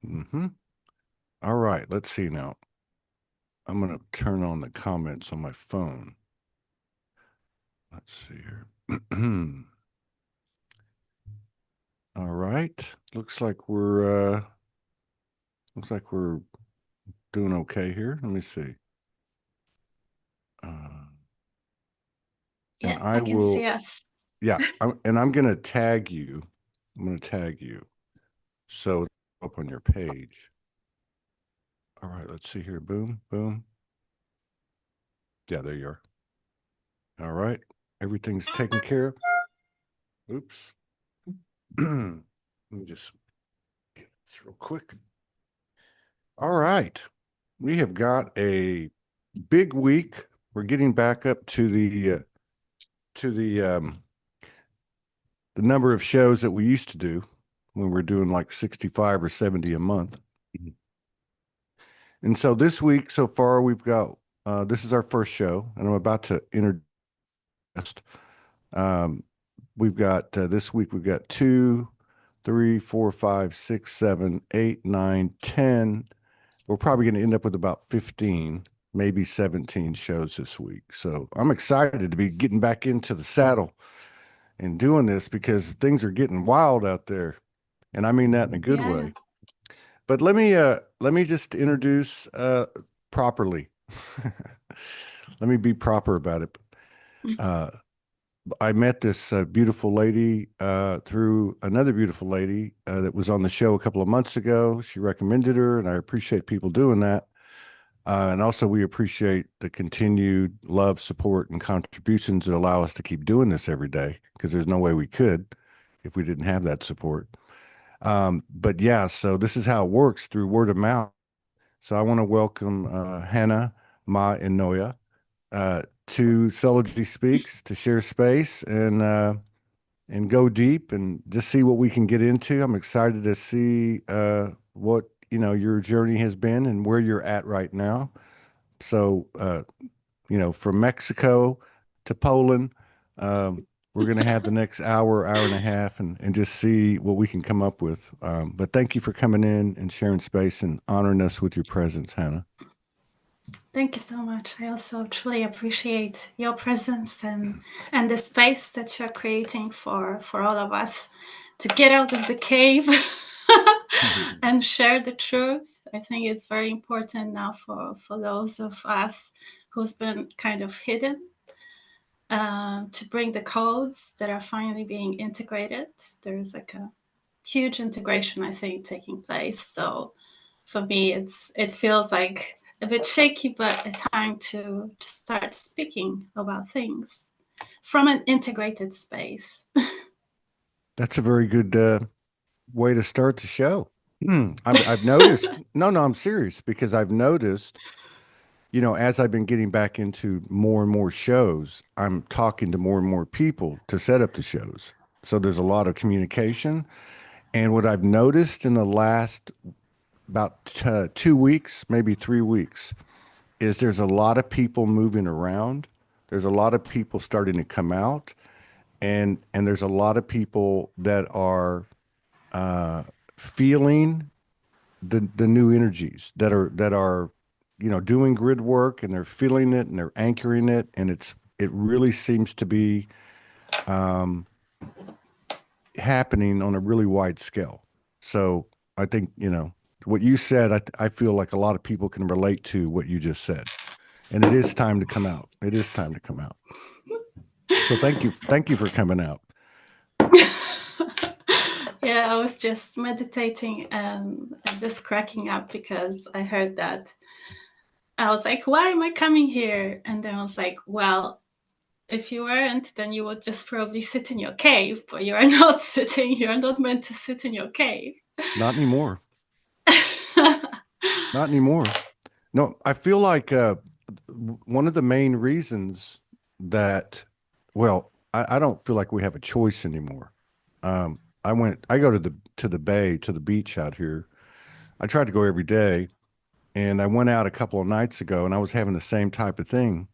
Mm-hmm. All right, let's see now. I'm going to turn on the comments on my phone. Let's see here. All right. Looks like we're doing okay here. Let me see. Uh, and Yeah, I I can see will, us. yeah, I'm going to tag you. I'm going to tag you. So it's up on your page. All right, let's see here. Boom, boom. Yeah, there you are. All right. Everything's taken care of. Oops. Let me just get this real quick. All right. We have got a big week. We're getting back up to the number of shows that we used to do when we are doing like 65 or 70 a month. And so this week so far we've got this is our first show, and I'm about to introduce. Um, we've got this week we've got 2, 3, 4, 5, 6, 7, 8, 9, 10. We're probably going to end up with about 15, maybe 17 shows this week. So I'm excited to be getting back into the saddle and doing this because things are getting wild out there. And I mean that in a good Yeah, way. But let me just introduce properly. Let me be proper about it. Uh, I met this beautiful lady through another beautiful lady that was on the show a couple of months ago. She recommended her, and I appreciate people doing that. And also, we appreciate the continued love, support, and contributions that allow us to keep doing this every day because there's no way we could if we didn't have that support. But yeah, so this is how it works through word of mouth. So I want to welcome Hanna, Ma, and Noya to SoulogySpeaks to share space and go deep and just see what we can get into. I'm excited to see what your journey has been and where you're at right now. So from Mexico to Poland, we're going to have the next hour, hour and a half, and just see what we can come up with. But thank you for coming in and sharing space and honoring us with your presence, Hanna. thank you so much. I also truly appreciate your presence and the space that you're creating for all of us to get out of the cave and share the truth. I think it's very important now for those of us who's been kind of hidden, to bring the codes that are finally being integrated. There's like a huge integration, I think, taking place. So for me, it feels like a bit shaky, but a time to start speaking about things from an integrated space. That's a very good way to start the show. I've noticed. No, no, I'm serious because I've noticed. As I've been getting back into more and more shows, I'm talking to more and more people to set up the shows. So there's a lot of communication. And what I've noticed in the last about 2 weeks, maybe 3 weeks, is there's a lot of people moving around. There's a lot of people starting to come out, and there's a lot of people that are uh, feeling the new energies that are doing grid work, and they're feeling it and they're anchoring it, and it really seems to be um, happening on a really wide scale. So I think what you said. I feel like a lot of people can relate to what you just said, and it is time to come out. It is time to come out. So thank you for coming out. Yeah, I was just meditating and just cracking up because I heard that. I was like, why am I coming here? And then I was like, well, if you weren't, then you would just probably sit in your cave, but you are not sitting, you're not meant to sit in your cave. Not anymore. Not anymore. No, I feel like one of the main reasons that, well, I don't feel like we have a choice anymore. I go to the bay, to the beach out here. I try to go every day, and I went out a couple of nights ago, and I was having the same type of thing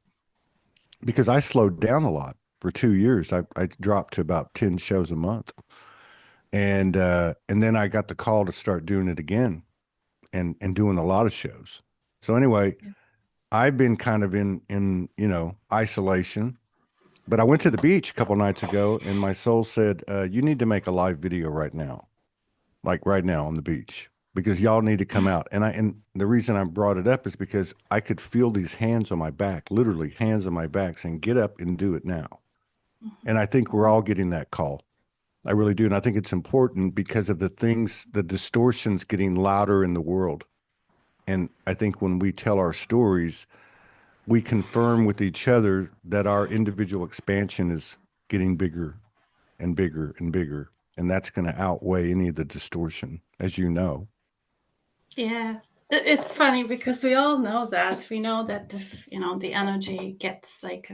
because I slowed down a lot for 2 years. I dropped to about 10 shows a month, and then I got the call to start doing it again. and doing a lot of shows. So anyway, I've been kind of in isolation, but I went to the beach a couple nights ago, and my soul said, "You need to make a live video right now, like right now on the beach, because y'all need to come out." And the reason I brought it up is because I could feel these hands on my back, literally hands on my back, saying, "Get up and do it now." And I think we're all getting that call. I really do. And I think it's important because of the things, the distortions getting louder in the world. And I think when we tell our stories, we confirm with each other that our individual expansion is getting bigger and bigger and bigger. And that's going to outweigh any of the distortion, as you know. Yeah, it's funny because we all know that. We know that the energy gets like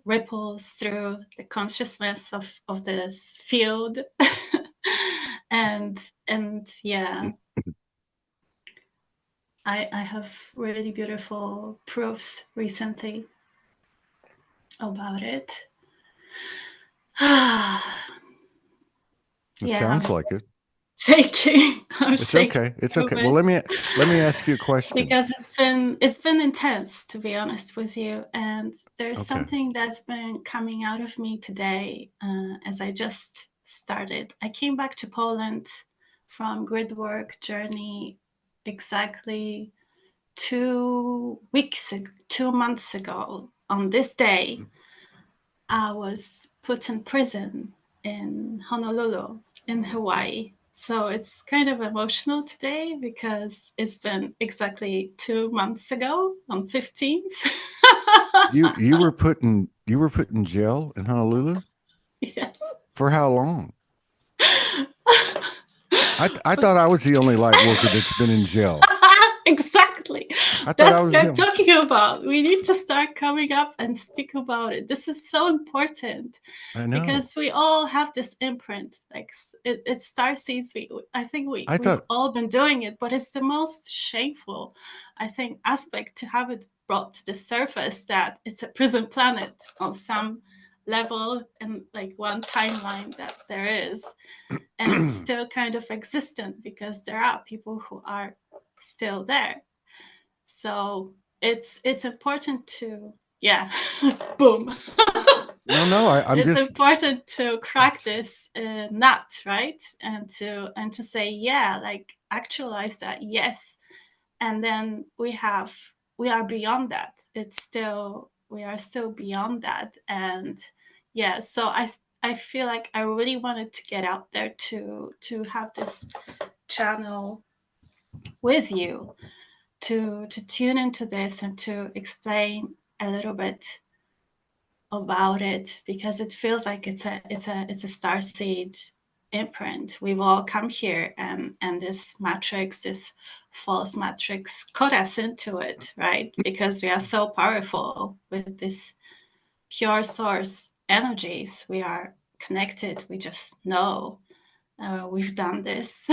ripples through the consciousness of this field, and yeah, I have really beautiful proofs recently about it. It Yeah, I'm sounds like it. shaking. I'm It's shaking okay. It's through okay. Well, it. let me ask you a question. Because it's been intense, to be honest with you, and there's Okay. something that's been coming out of me today, as I just started. I came back to Poland from grid work journey exactly 2 months ago. On this day, I was put in prison in Honolulu, in Hawaii. So it's kind of emotional today because it's been exactly 2 months ago on 15th. You were put in jail in Honolulu Yes. for how long? I thought I was the only light worker that's been in jail. Exactly. I thought I That's was what I'm him. talking about. We need to start coming up and speak about it. This is so important I know. because we all have this imprint. Like it's star seeds. I think I we've thought all been doing it, but it's the most shameful, I think, aspect to have it brought to the surface that it's a prison planet on some level and like one timeline that there is, and it's still kind of existent because there are people who are still there. So it's important to, yeah, boom. no, I'm It's just important to crack this nut, right? And to say, yeah, like actualize that, yes. And then we are beyond that. It's still we are still beyond that. And yeah, so I feel like I really wanted to get out there to have this channel with you to tune into this and to explain a little bit about it, because it feels like it's a star seed imprint. We've all come here, and this matrix, this false matrix, cut us into it, right? Because we are so powerful with this pure source energies. We are connected. We just know we've done this.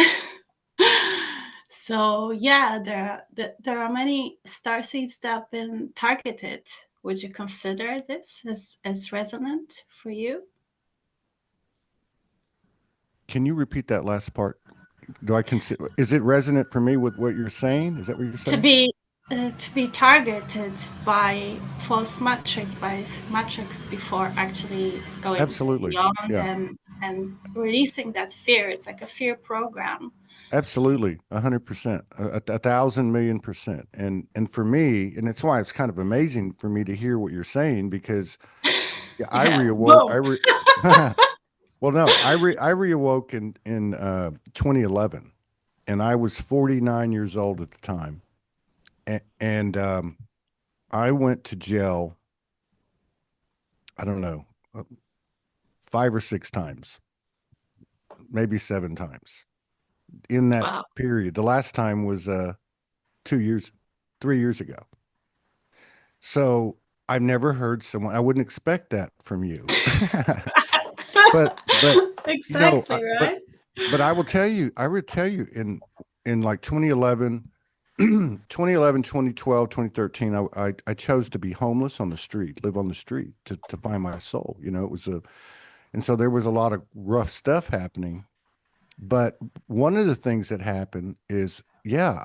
So yeah, there are many star seeds that have been targeted. Would you consider this as resonant for you? can you repeat that last part? Do I consider, is it resonant for me with what you're saying? Is that what you're To saying? be targeted by false matrix, by matrix before actually going Absolutely. beyond Yeah. and releasing that fear. It's like a fear program. Absolutely. 100%. A thousand million percent. And for me, and it's why it's kind of amazing for me to hear what you're saying because yeah, I Yeah, reawoke. boom. Well, no, I reawoke in 2011, and I was 49 years old at the time, and I went to jail. I don't know, 5 or 6 times, maybe 7 times in that Wow. period. The last time was 2 years, 3 years ago. So I've never heard someone. I wouldn't expect that from you, but you know, Exactly, right? but I will tell you, I would tell you in like 2011, 2011, 2012, 2013, I chose to be homeless on the street, live on the street to find my soul. You know, it was a, and so there was a lot of rough stuff happening. But one of the things that happened is yeah,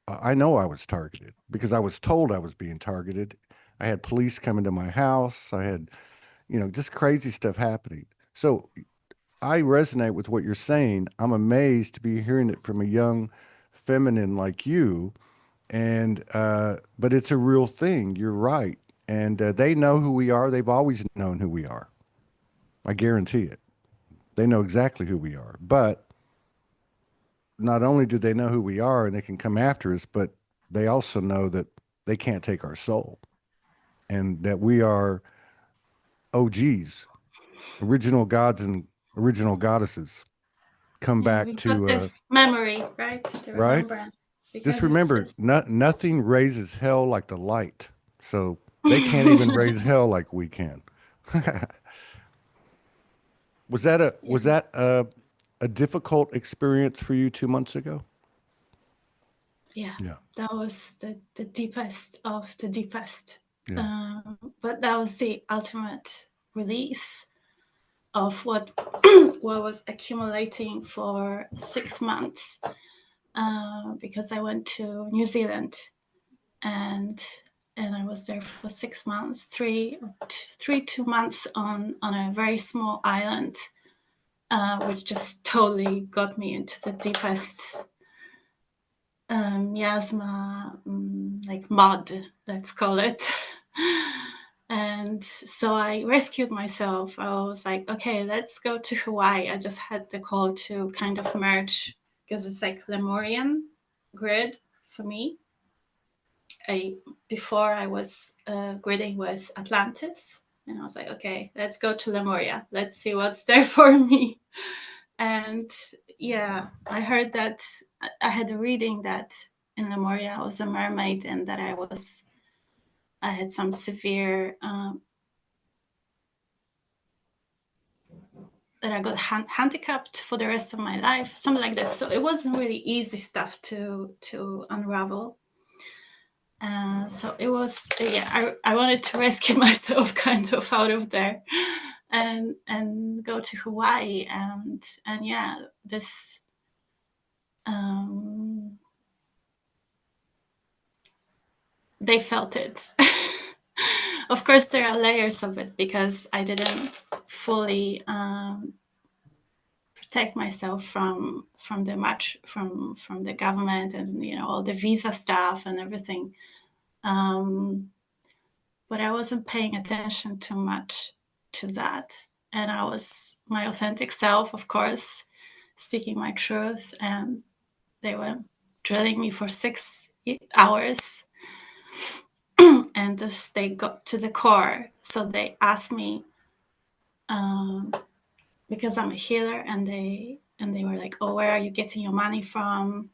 I know I was targeted because I was told I was being targeted. I had police coming to my house. I had, just crazy stuff happening. So I resonate with what you're saying. I'm amazed to be hearing it from a young feminine like you. But it's a real thing. You're right. And they know who we are. They've always known who we are. I guarantee it. They know exactly who we are. But not only do they know who we are and they can come after us, but they also know that they can't take our soul and that we are OGs, original gods and original goddesses come Yeah, back we got to, this memory, right? The right? remembrance, Just because remember, it's nothing raises hell like the light. So they can't even raise hell like we can. Was that a yeah, was that a difficult experience for you 2 months ago? yeah. Yeah, That was the deepest of the deepest. yeah. But that was the ultimate release of what what was accumulating for 6 months. Because I went to New Zealand and I was there for 6 months, 2 months on a very small island, which just totally got me into the deepest miasma, like mud, let's call it. And so I rescued myself. I was like, okay, let's go to Hawaii. I just had the call to kind of merge because it's like Lemurian grid for me. I Before I was gridding with Atlantis, and I was like, okay, let's go to Lemuria. Let's see what's there for me. And yeah, I heard that I had a reading that in Lemuria I was a mermaid and that I had some severe that I got handicapped for the rest of my life, something like this. So it wasn't really easy stuff to unravel. So it was, yeah, I wanted to rescue myself kind of out of there and go to Hawaii and yeah, this um, they felt it. Of course, there are layers of it because I didn't fully protect myself from the much from the government and all the visa stuff and everything. Um, but I wasn't paying attention too much to that, and I was my authentic self, of course, speaking my truth, and they were drilling me for 6 hours and just they got to the core. So they asked me, um, because I'm a healer, and they were like, "Oh, where are you getting your money from?"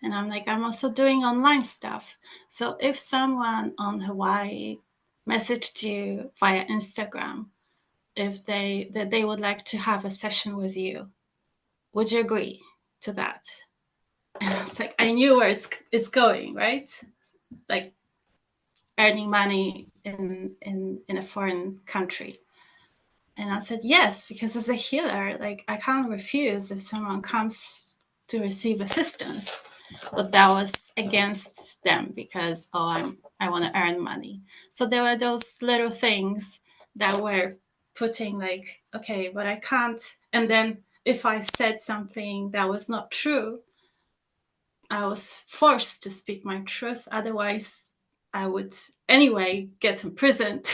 And I'm like, "I'm also doing online stuff. So if someone on Hawaii messaged you via Instagram, if they would like to have a session with you, would you agree to that?" And it's like I knew where it's going, right? Like earning money in a foreign country. And I said yes, because as a healer, like I can't refuse if someone comes to receive assistance. But that was against them because I want to earn money. So there were those little things that were putting like, okay, but I can't. And then if I said something that was not true, I was forced to speak my truth. Otherwise, I would anyway get imprisoned.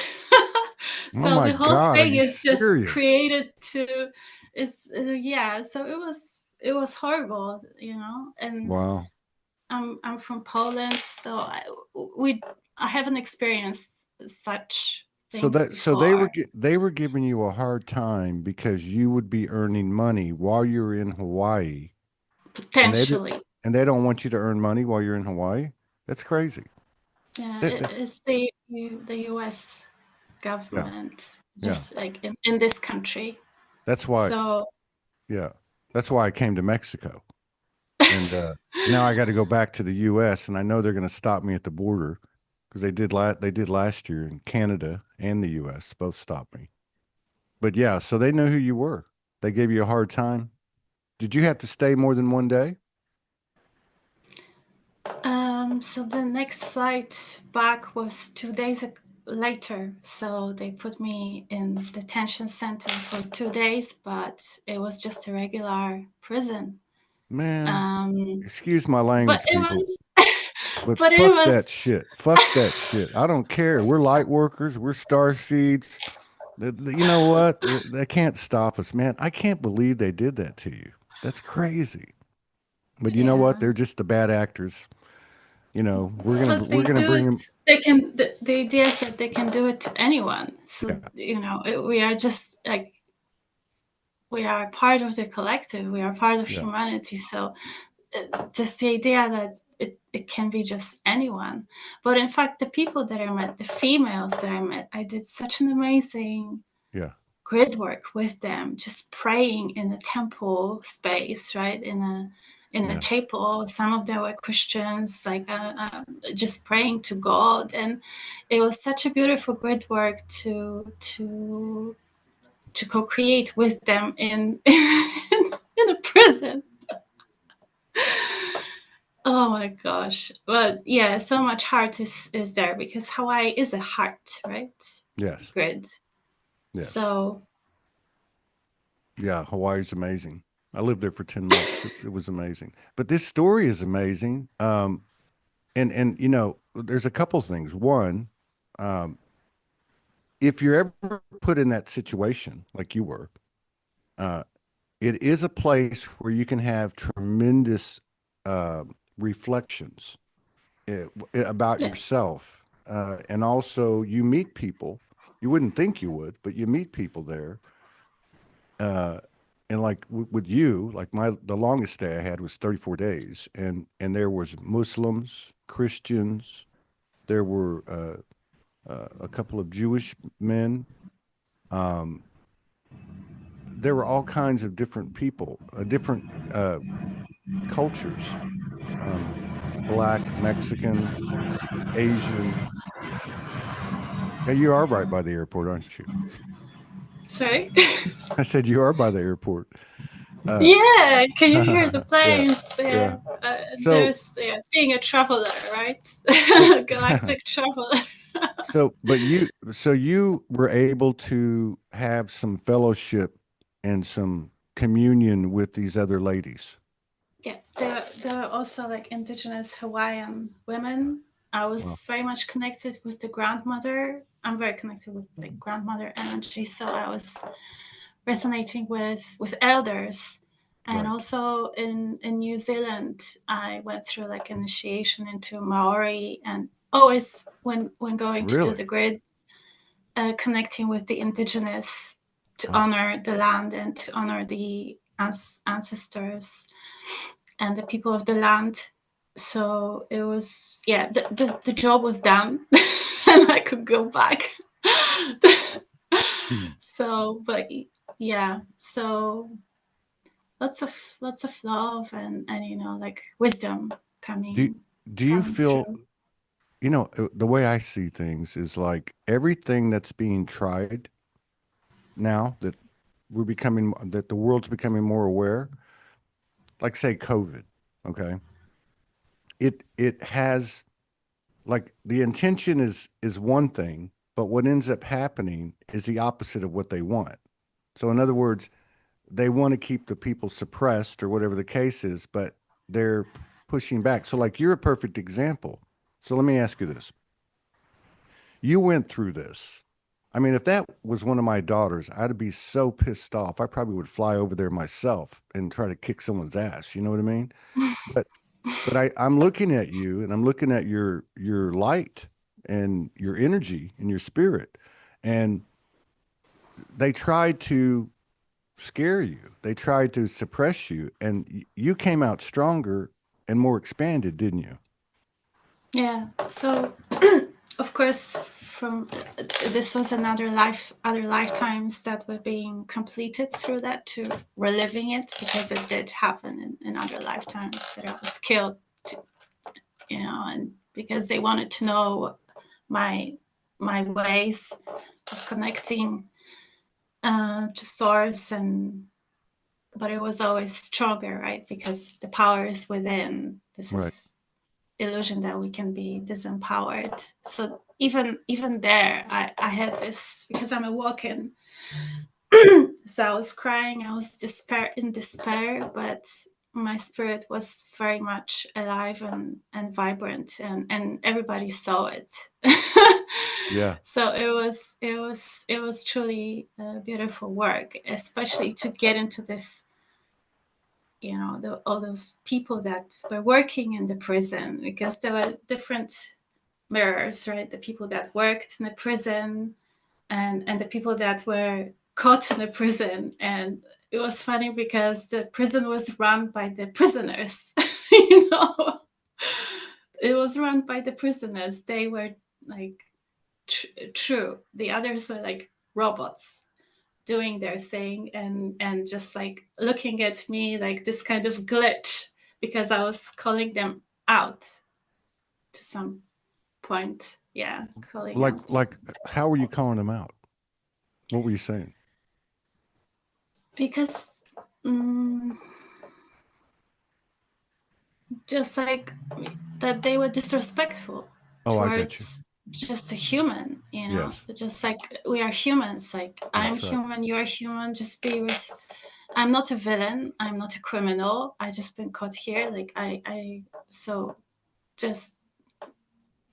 Oh So my the whole God, are thing you is just serious? created to is yeah. So it was horrible, and Wow. I'm from Poland, so I haven't experienced such So things that so they were before. they were giving you a hard time because you would be earning money while you're in Hawaii, and Potentially, they don't want you to earn money while you're in Hawaii. That's crazy. yeah, That it's the U.S. yeah, government, yeah. just like in this country. That's why So yeah. That's why I came to Mexico. And now I got to go back to the U.S. and I know they're going to stop me at the border because they did last year in Canada and the U.S. both stopped me. But yeah, so they knew who you were. They gave you a hard time. Did you have to stay more than one day? So the next flight back was 2 days later. So they put me in detention center for 2 days, but it was just a regular prison. Man, Um, excuse my but language, it people, was, but but it fuck was that shit. Fuck that shit. I don't care. We're light workers. We're star seeds. You know what? They can't stop us, man. I can't believe they did that to you. That's crazy. But you know what? yeah. They're just the bad actors. You know, we're gonna But we're they gonna do bring it. them. They can. The idea is that they can do it to anyone. So Yeah, we are just like we are part of the collective. We are part of yeah, humanity. So just the idea that it can be just anyone. But in fact, the people that I met, the females that I met, I did such an amazing yeah, grid work with them, just praying in a temple space, right? In a yeah. chapel. Some of them were Christians, like just praying to God, and it was such a beautiful grid work to co-create with them in in a prison. Oh my gosh. But yeah, so much heart is there because Hawaii is a heart, right? Yes, Grid. yes. So Yeah, Hawaii's amazing. I lived there for 10 months. It was amazing. But this story is amazing. And you know, there's a couple things. One, um, if you're ever put in that situation like you were, uh, it is a place where you can have tremendous uh, reflections about yeah, yourself. And also, you meet people. You wouldn't think you would, but you meet people there. Uh, and like with you, like the longest stay I had was 34 days, and there was Muslims, Christians, there were a couple of Jewish men. Um, there were all kinds of different people, different cultures, um, black, Mexican, Asian. Yeah, you are right by the airport, aren't you? sorry. I said you are by the airport. Uh, Yeah, can you hear the yeah, planes? yeah. Yeah, So, there's being a traveler, right? but, Galactic traveler. so you were able to have some fellowship and some communion with these other ladies. Yeah, there are also like indigenous Hawaiian women. I Wow. was very much connected with the grandmother. I'm very connected with like grandmother energy, so I was resonating with elders. And Right. also in New Zealand, I went through like initiation into Maori, and always when going to do Really? the grid, connecting with the indigenous to Wow. honor the land and to honor the ancestors and the people of the land. So it was, yeah, the job was done and I could go back. Hmm. So, but yeah, so lots of love and like wisdom Do coming do you coming feel, through. the way I see things is like everything that's being tried now that that the world's becoming more aware, like say COVID, okay? It has like the intention is one thing, but what ends up happening is the opposite of what they want. So in other words, they want to keep the people suppressed or whatever the case is, but they're pushing back. So like you're a perfect example. So let me ask you this. You went through this. I mean, if that was one of my daughters, I'd be so pissed off. I probably would fly over there myself and try to kick someone's ass. You know what I mean? But I'm looking at you and I'm looking at your light and your energy and your spirit. And they tried to scare you. They tried to suppress you, and you came out stronger and more expanded, didn't you? Yeah. So of course, from this was other lifetimes that were being completed through that to reliving it because it did happen in other lifetimes that I was killed, to, and because they wanted to know my my ways of connecting to source, and but it was always stronger, right? Because the power is within. This Right. is illusion that we can be disempowered. So even there, I had this, because I'm a walk-in. So I was crying, I was in despair, but my spirit was very much alive and vibrant, and everybody saw it. Yeah. So it was truly beautiful work, especially to get into this, all those people that were working in the prison, because there were different mirrors, right? The people that worked in the prison, and the people that were caught in the prison. And it was funny because the prison was run by the prisoners. you know it was run by the prisoners. They were like true. The others were like robots doing their thing, and just like looking at me like this kind of glitch, because I was calling them out to some point. Yeah, calling Like, out like, how were you calling them out? What were you saying? because mm just like that they were disrespectful Oh, I got you. towards just a human, Yes, just like we are humans, like I'm that's right. human, you're human, just be with. I'm not a villain, I'm not a criminal, I just been caught here, like I so just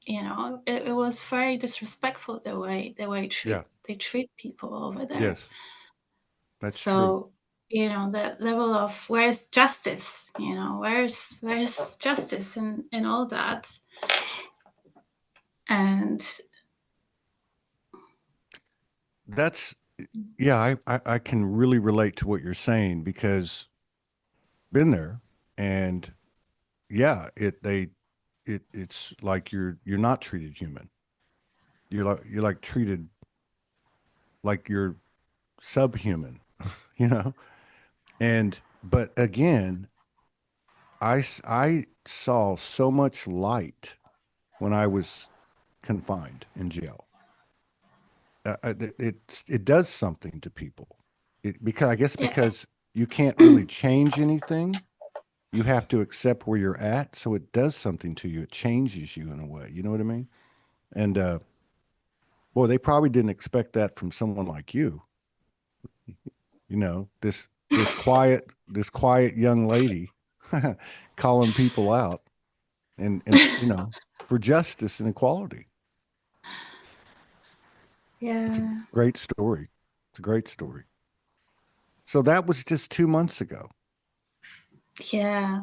it was very disrespectful the way Yeah. they treat people over there. Yes, that's true. So that level of where's justice, where's justice in all that. And That's yeah. I can really relate to what you're saying because been there, and yeah, it's like you're not treated human. You're like treated like you're subhuman, you know. And but again, I saw so much light when I was confined in jail. It does something to people. Because I guess yeah, because you can't really change anything, you have to accept where you're at. So it does something to you. It changes you in a way. You know what I mean? And boy, they probably didn't expect that from someone like you. This quiet young lady calling people out and for justice and equality. It's a yeah, great story. It's a great story. So that was just 2 months ago. yeah.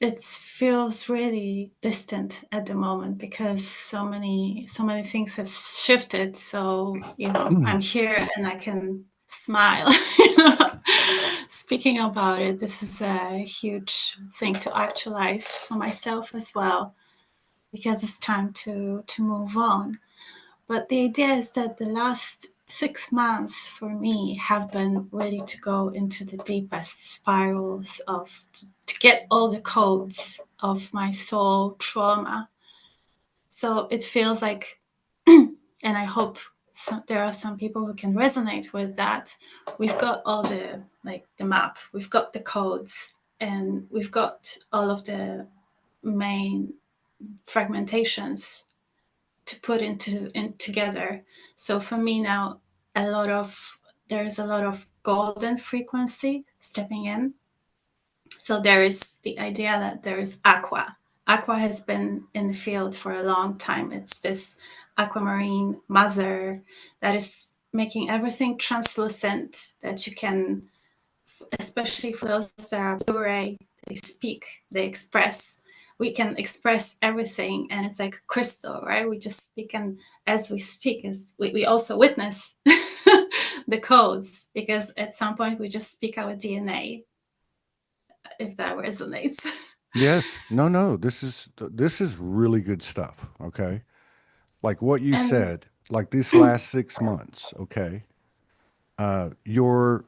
It feels really distant at the moment because so many things have shifted. So I'm here and I can smile. Speaking about it, this is a huge thing to actualize for myself as well, because it's time to move on. But the idea is that the last 6 months for me have been really to go into the deepest spirals of to get all the codes of my soul trauma. So it feels like, and I hope there are some people who can resonate with that. We've got all the map, we've got the codes, and we've got all of the main fragmentations to put in together. So for me now, there's a lot of golden frequency stepping in. So there is the idea that there is aqua. Aqua has been in the field for a long time. It's this aquamarine mother that is making everything translucent, that you can, especially for those that are Blu-ray, they speak, they express. We can express everything, and it's like crystal, right? We just speak, and as we speak, we also witness the codes, because at some point we just speak our DNA, if that resonates. Yes. No, no. This is really good stuff. Okay. Like what you And said, like these last 6 months, okay. Your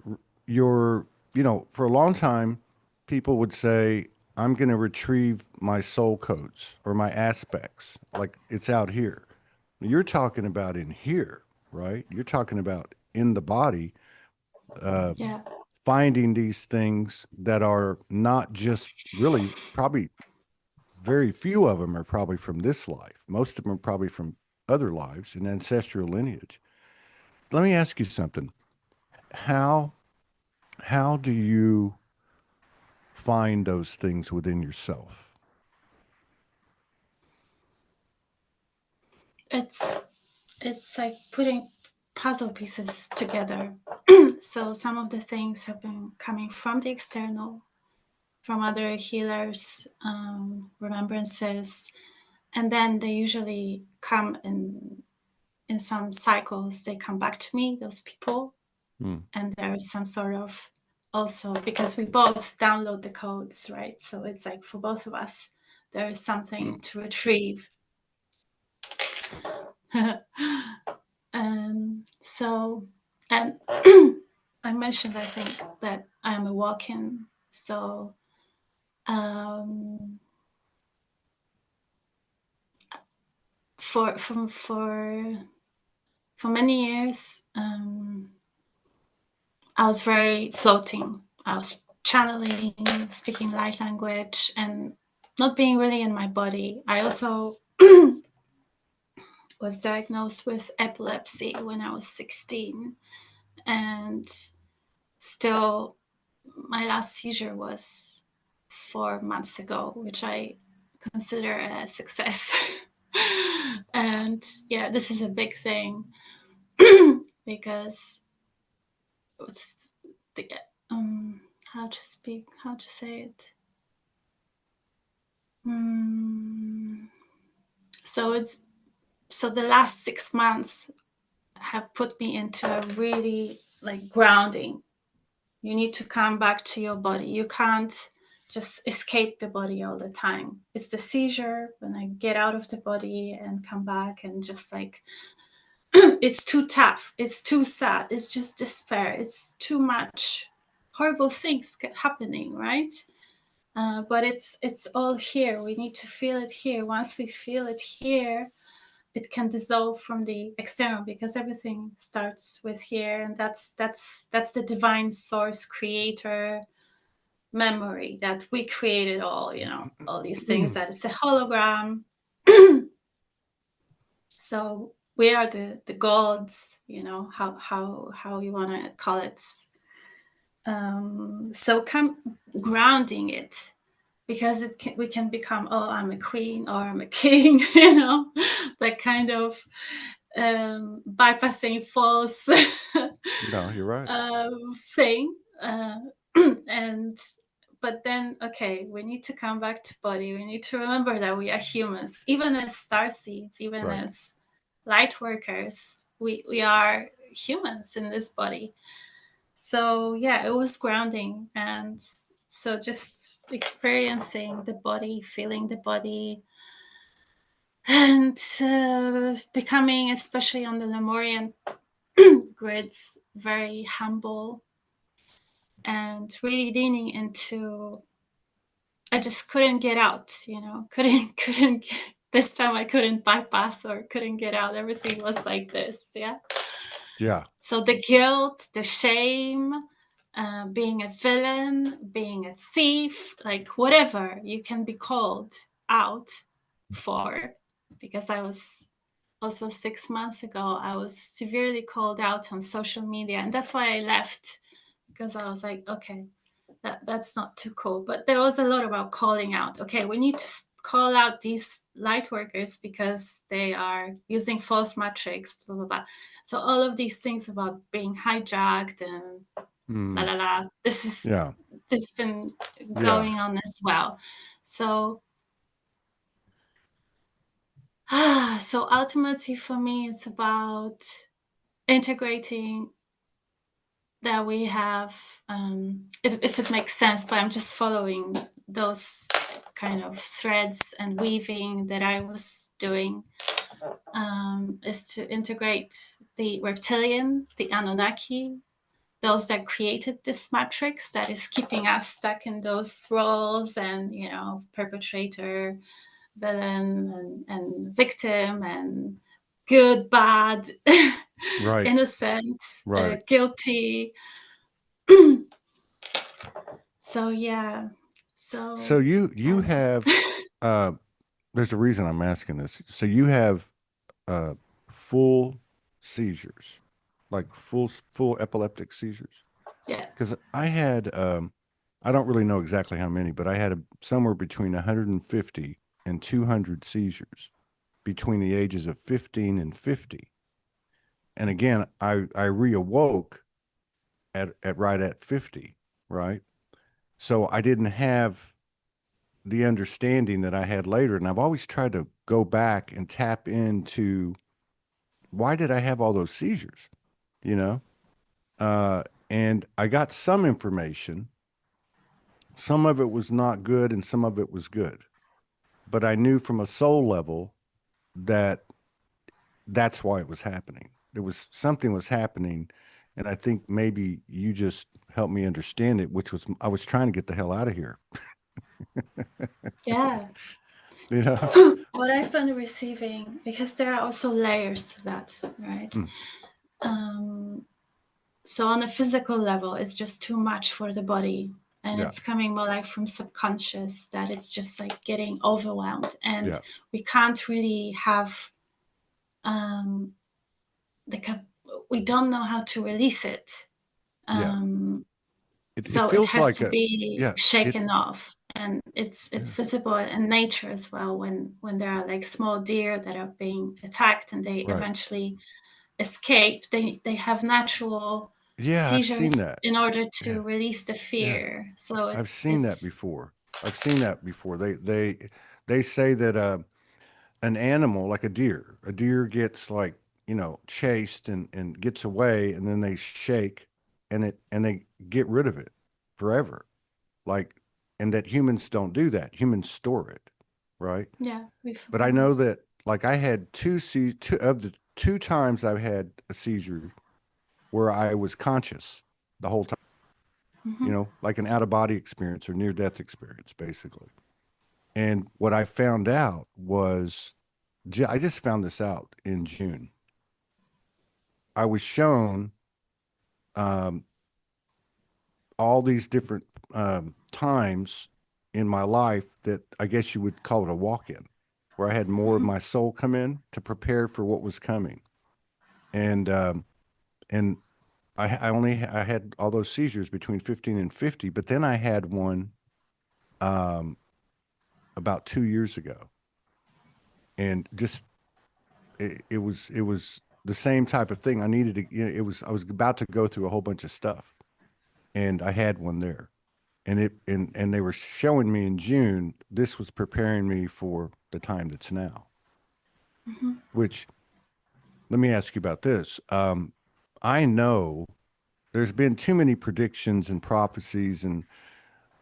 for a long time, people would say, I'm going to retrieve my soul codes or my aspects. Like it's out here. You're talking about in here, right? You're talking about in the body, uh, yeah, finding these things that are not just really probably very few of them are probably from this life. Most of them are probably from other lives and ancestral lineage. Let me ask you something. How how do you find those things within yourself? It's like putting puzzle pieces together. So some of the things have been coming from the external, from other healers, remembrances, and then they usually come in some cycles. They come back to me, those people, and there's some sort of, also because we both download the codes, right? So it's like for both of us, there is something to retrieve. So, and I mentioned, I think, that I am a walk-in. So for many years, I was very floating. I was channeling, speaking light language, and not being really in my body. I also was diagnosed with epilepsy when I was 16, and still my last seizure was 4 months ago, which I consider a success. And yeah, this is a big thing because it's the, how to say it. So the last 6 months have put me into a really like grounding. You need to come back to your body. You can't just escape the body all the time. It's the seizure when I get out of the body and come back, and just like it's too tough, it's too sad, it's just despair, it's too much horrible things happening, right? But it's all here. We need to feel it here. Once we feel it here, it can dissolve from the external, because everything starts with here, and that's the divine source creator memory that we created all, all these things, that it's a hologram. So we are the gods, how you want to call it. So come grounding it, because we can become, oh, I'm a queen or I'm a king, that kind of bypassing false No, you're right. thing. And but then, okay, we need to come back to body. We need to remember that we are humans, even as star seeds, even Right. as light workers. We are humans in this body. So yeah, it was grounding. And so just experiencing the body, feeling the body, and becoming, especially on the Lemurian grids, very humble, and really leaning into, I just couldn't get out, couldn't this time I couldn't bypass or couldn't get out. Everything was like this. Yeah. Yeah. So the guilt, the shame, being a villain, being a thief, like whatever you can be called out for, because I was also 6 months ago, I was severely called out on social media. And that's why I left, because I was like, okay, that's not too cool. But there was a lot about calling out. Okay, we need to call out these light workers because they are using false metrics, blah, blah, blah. So all of these things about being hijacked and la la la. This has been going on as well. So so ultimately for me, it's about integrating that we have, if it makes sense, but I'm just following those kind of threads and weaving that I was doing, is to integrate the reptilian, the Anunnaki, those that created this matrix that is keeping us stuck in those roles, and perpetrator, villain, and victim, and good, bad, Right. innocent, Right. guilty. So yeah. So you have uh, there's a reason I'm asking this. So you have uh, full seizures, like full epileptic seizures? Yeah. Because I had, I don't really know exactly how many, but I had somewhere between 150 and 200 seizures between the ages of 15 and 50. And again, I reawoke at right at 50, right? So I didn't have the understanding that I had later. And I've always tried to go back and tap into why did I have all those seizures, you know? And I got some information. Some of it was not good and some of it was good. But I knew from a soul level that that's why it was happening. There was something was happening. And I think maybe you just helped me understand it, which was I was trying to get the hell out of here. Yeah. You know? What I've been receiving, because there are also layers to that, right? Mm, So on a physical level, it's just too much for the body. And yeah. it's coming more like from subconscious, that it's just like getting overwhelmed. And Yeah. we can't really have um, we don't know how to release it. Yeah. It So it feels has like to a be yeah, shaken off. And it's yeah, visible in nature as well, when there are like small deer that are being attacked and they right. eventually escape, they have natural Yeah, I've seen seizures that. in order Yeah. to release the Yeah. fear. So I've seen that it's before. I've seen that before. They say that an animal like a deer gets like, chased and gets away and then they shake and they get rid of it forever. Like and that humans don't do that. Humans store it, right? yeah, we've But I know that like I had two of the two times I've had a seizure where I was conscious the whole time, like an out of body experience or near death experience, basically. And what I found out was, I just found this out in June. I was shown um, all these different times in my life that I guess you would call it a walk in, where I had more of my soul come in to prepare for what was coming. And, and I had all those seizures between 15 and 50, but then I had one um, about 2 years ago, and just it was the same type of thing. I needed to, I was about to go through a whole bunch of stuff, and I had one there, and they were showing me in June. This was preparing me for the time that's now. Which let me ask you about this. I know there's been too many predictions and prophecies and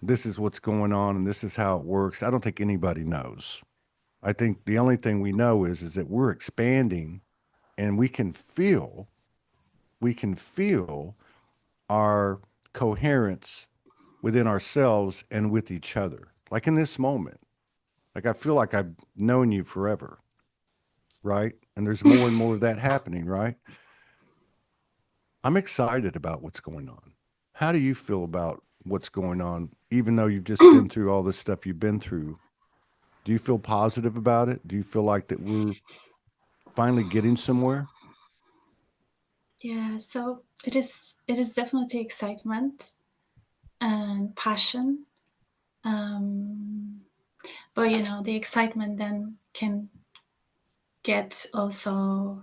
this is what's going on and this is how it works. I don't think anybody knows. I think the only thing we know is that we're expanding and we can feel our coherence within ourselves and with each other. Like in this moment, like I feel like I've known you forever, right? And there's more and more of that happening, right? I'm excited about what's going on. How do you feel about what's going on, even though you've just been through all this stuff you've been through? Do you feel positive about it? Do you feel like that we're finally getting somewhere? yeah. So it is definitely excitement and passion. Um, but the excitement then can get also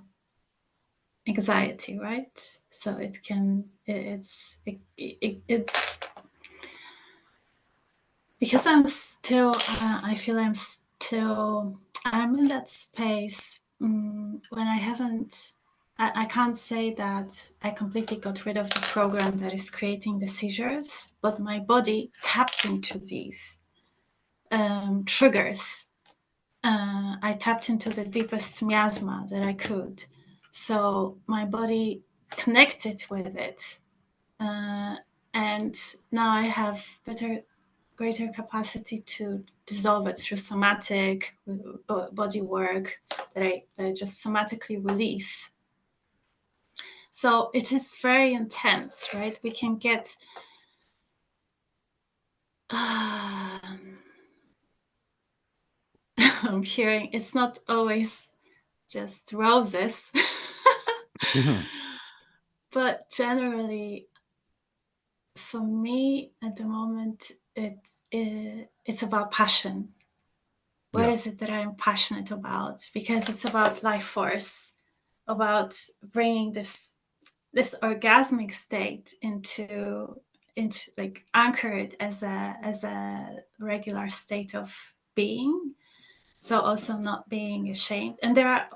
anxiety, right? So it can it because I feel I'm in that space when I can't say that I completely got rid of the program that is creating the seizures, but my body tapped into these triggers. I tapped into the deepest miasma that I could. So my body connected with it. And now I have greater capacity to dissolve it through somatic body work that I just somatically release. So it is very intense, right? We can get I'm hearing it's not always just roses. Mhm. But generally, for me at the moment, it's about passion. What Yeah. is it that I'm passionate about? Because it's about life force, about bringing this orgasmic state into like anchor it as a regular state of being. So also not being ashamed. And there are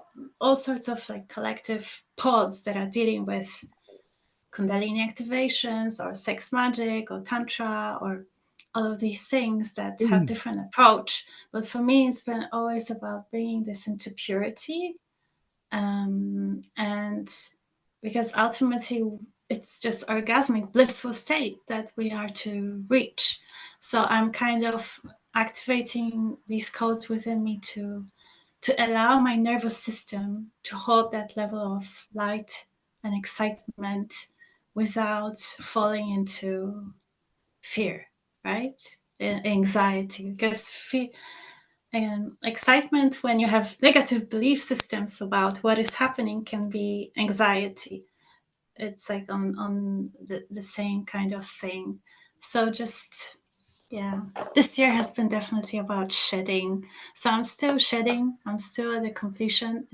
all sorts of like collective pods that are dealing with Kundalini activations or sex magic or Tantra or all of these things that have Mhm. different approach. But for me, it's been always about bringing this into purity. And because ultimately it's just orgasmic, blissful state that we are to reach. So I'm kind of activating these codes within me to allow my nervous system to hold that level of light and excitement without falling into fear, right? Anxiety, because fear and excitement, when you have negative belief systems about what is happening, can be anxiety. It's like on the same kind of thing. So just yeah, this year has been definitely about shedding. So I'm still shedding. I'm still at the completion.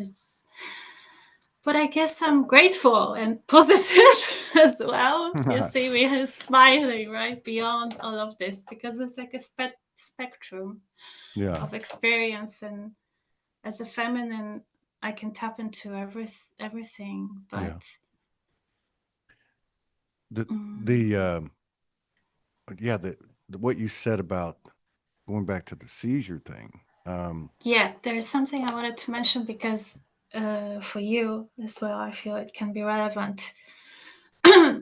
But I guess I'm grateful and positive as well. You see me smiling right beyond all of this because it's like a spectrum Yeah. of experience, and as a feminine, I can tap into everything. Yeah. But The yeah, what you said about going back to the seizure thing. yeah, there's something I wanted to mention because for you as well, I feel it can be relevant.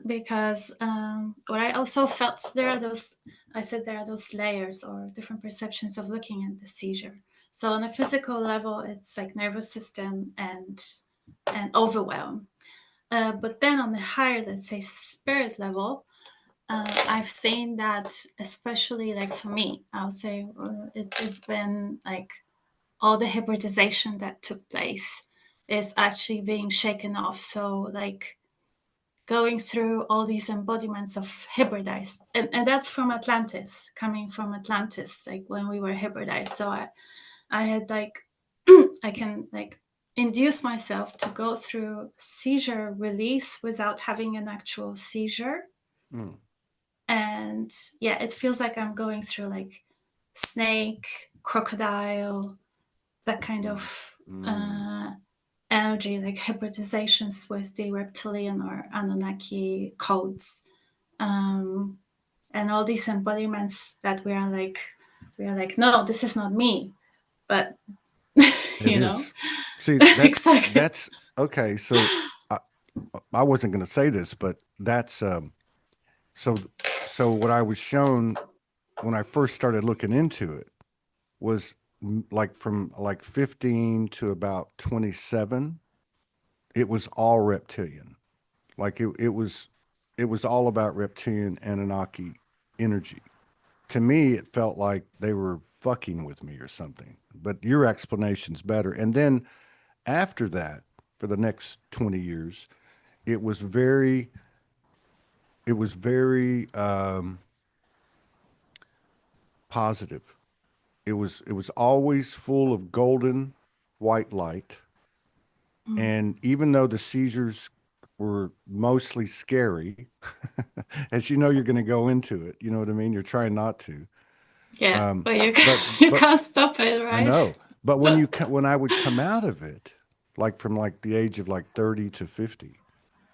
Because what I also felt, there are those, I said there are those layers or different perceptions of looking at the seizure. So on a physical level, it's like nervous system and overwhelm. But then on the higher, let's say, spirit level, I've seen that, especially like for me, I'll say it's been like all the hybridization that took place is actually being shaken off. So like going through all these embodiments of hybridized, and that's from Atlantis, coming from Atlantis, like when we were hybridized. So I had like I can like induce myself to go through seizure release without having an actual seizure. Mm. And yeah, it feels like I'm going through like snake, crocodile, that kind Mm. of Mm. energy, like hybridizations with the reptilian or Anunnaki codes, um, and all these embodiments that we are like, no, this is not me, but It you know, is. See, exactly. that's okay. So I I wasn't going to say this, but that's so so what I was shown when I first started looking into it was like from like 15 to about 27, it was all reptilian. Like it was all about reptilian Anunnaki energy. To me, it felt like they were fucking with me or something. But your explanation's better. And then after that, for the next 20 years, it was very, it was very positive. It was always full of golden white light. Mm, And even though the seizures were mostly scary, as you know, you're going to go into it. You know what I mean? You're trying not to. yeah, Um, but but you but can't stop it, I right? know. But when I would come out of it, like from like the age of like 30 to 50,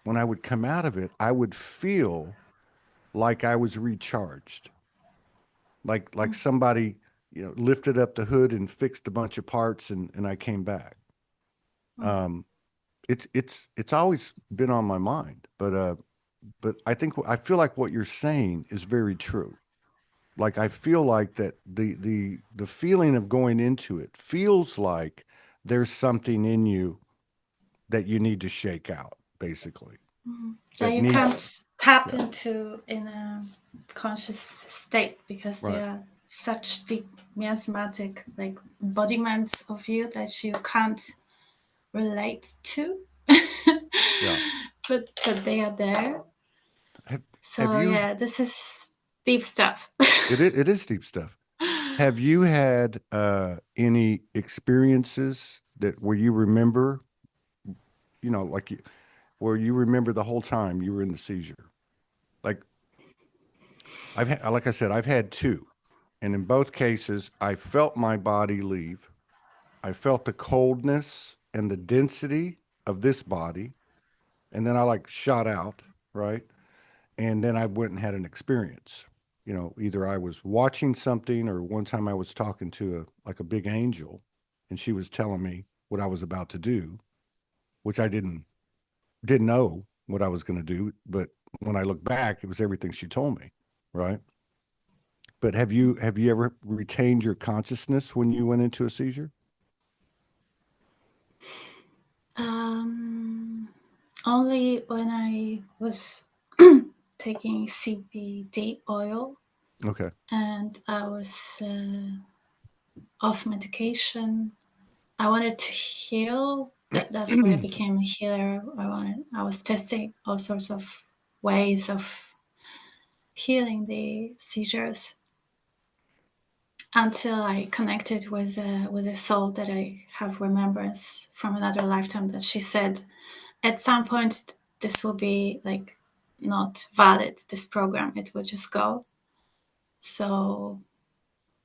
when I would come out of it, I would feel like I was recharged. Like somebody, lifted up the hood and fixed a bunch of parts and I came back. Mm, Um, it's always been on my mind, but I feel like what you're saying is very true. Like I feel like that the feeling of going into it feels like there's something in you that you need to shake out, basically. that That you needs can't tap Yeah, into in a conscious state because they right. are such deep miasmatic like embodiments of you that you can't relate to. Yeah. But they are there. Have, have So you, yeah, this is deep stuff. it is deep stuff. Have you had any experiences that where you remember, like where you remember the whole time you were in the seizure? Like like I said, I've had two, and in both cases, I felt my body leave. I felt the coldness and the density of this body, and then I like shot out, right? And then I went and had an experience. Either I was watching something, or one time I was talking to a big angel, and she was telling me what I was about to do, which I didn't know what I was going to do. But when I look back, it was everything she told me, right? But have you ever retained your consciousness when you went into a seizure? um, Only when I was taking CBD oil Okay. and I was off medication. I wanted to heal. That's why I became a healer. I was testing all sorts of ways of healing the seizures until I connected with a soul that I have remembrance from another lifetime. That she said, at some point, this will be like not valid. This program, it will just go. So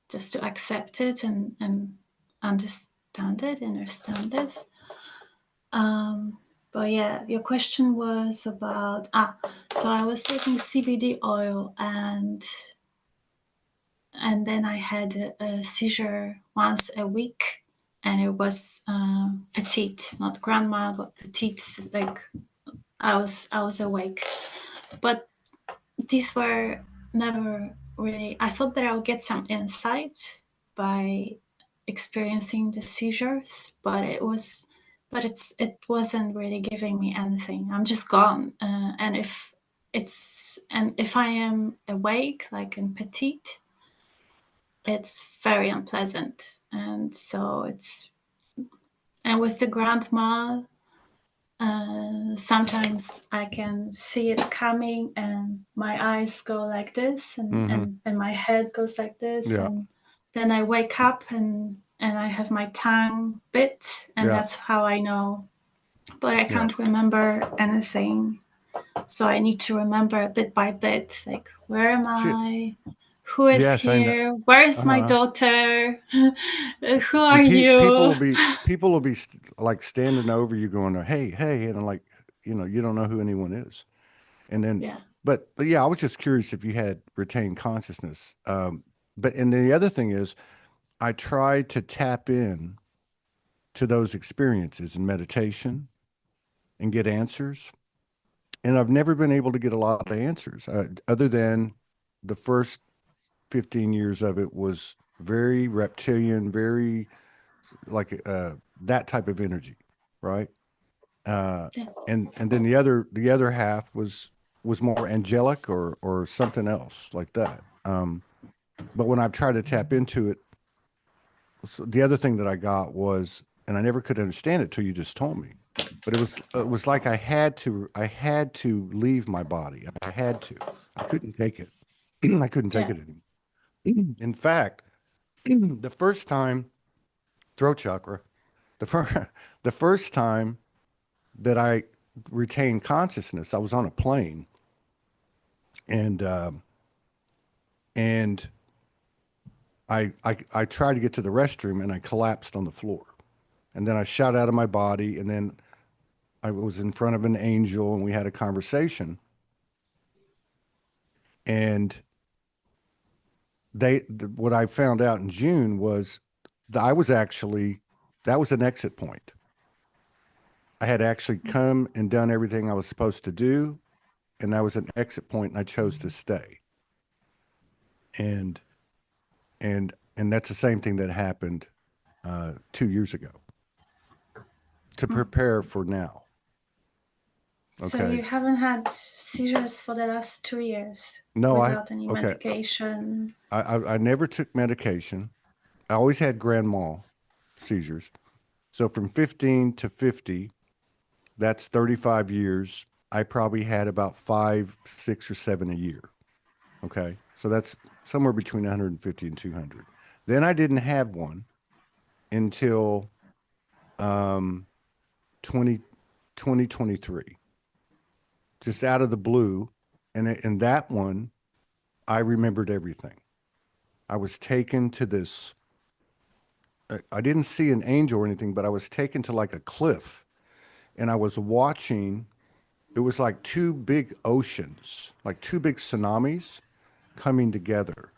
just to accept it and understand this. But yeah, your question was about so I was taking CBD oil and then I had a seizure once a week, and it was petite, not grand mal, but petite. Like I was awake, but these were never really. I thought that I would get some insight by experiencing the seizures, but it wasn't really giving me anything. I'm just gone, and if I am awake, like in petite, it's very unpleasant, and so it's and with the grand mal. Sometimes I can see it coming, and my eyes go like this, Mm-hmm. and my head goes like this, Yeah. and then I wake up and I have my tongue bit, and Yeah. that's how I know. But I Yeah. can't remember anything, so I need to remember bit by bit, like where am See, I? Who is yes, I know. here? Where is my Uh-huh. daughter? Who See, are you? people will be like standing over you, going, "Hey, hey," and I'm like, you don't know who anyone is. And then, Yeah, but yeah, I was just curious if you had retained consciousness. But and the other thing is, I try to tap in to those experiences in meditation and get answers, and I've never been able to get a lot of answers, other than the first 15 years of it was very reptilian, very like that type of energy, right? Uh, yeah, and then the other half was more angelic or something else like that. But when I've tried to tap into it, so the other thing that I got was, and I never could understand it till you just told me, but it was like I had to leave my body. I had to. I couldn't take it. I couldn't take yeah. it anymore. In fact, the first time throat chakra, the first the first time that I retained consciousness, I was on a plane, and and I tried to get to the restroom, and I collapsed on the floor, and then I shot out of my body, and then I was in front of an angel, and we had a conversation, and what I found out in June was that I was actually that was an exit point. I had actually come and done everything I was supposed to do, and that was an exit point, and I chose to stay. And and that's the same thing that happened 2 years ago to prepare for now. So Okay. you haven't had seizures for the last 2 years No, without any okay. medication? I never took medication. I always had grand mal seizures. So from 15 to 50, that's 35 years. I probably had about 5, 6, or 7 a year. Okay. So that's somewhere between 150 and 200. Then I didn't have one until um, 20, 2023, just out of the blue. And in that one, I remembered everything. I was taken to this, I didn't see an angel or anything, but I was taken to like a cliff and I was watching. It was like two big oceans, like two big tsunamis coming together.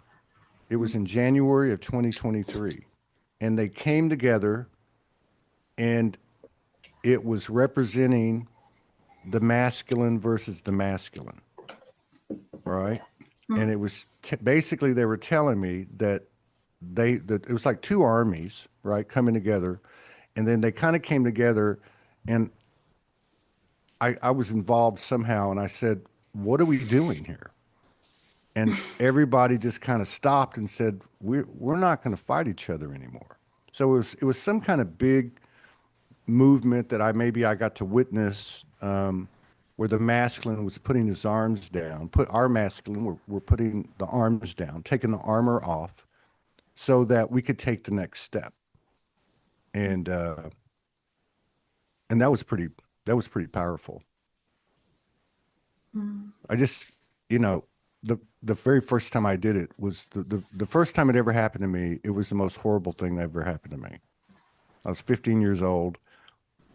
It was in January of 2023. And they came together and it was representing the masculine versus the masculine, right? And it was basically they were telling me that that it was like two armies, right, coming together, and then they kind of came together, and I was involved somehow, and I said, "What are we doing here?" And everybody just kind of stopped and said, "We're not going to fight each other anymore." So it was some kind of big movement that I got to witness, where the masculine was putting his arms down, put our masculine were putting the arms down, taking the armor off, so that we could take the next step. And and that was pretty powerful. I just, you know, the very first time I did it was the first time it ever happened to me. It was the most horrible thing that ever happened to me. I was 15 years old,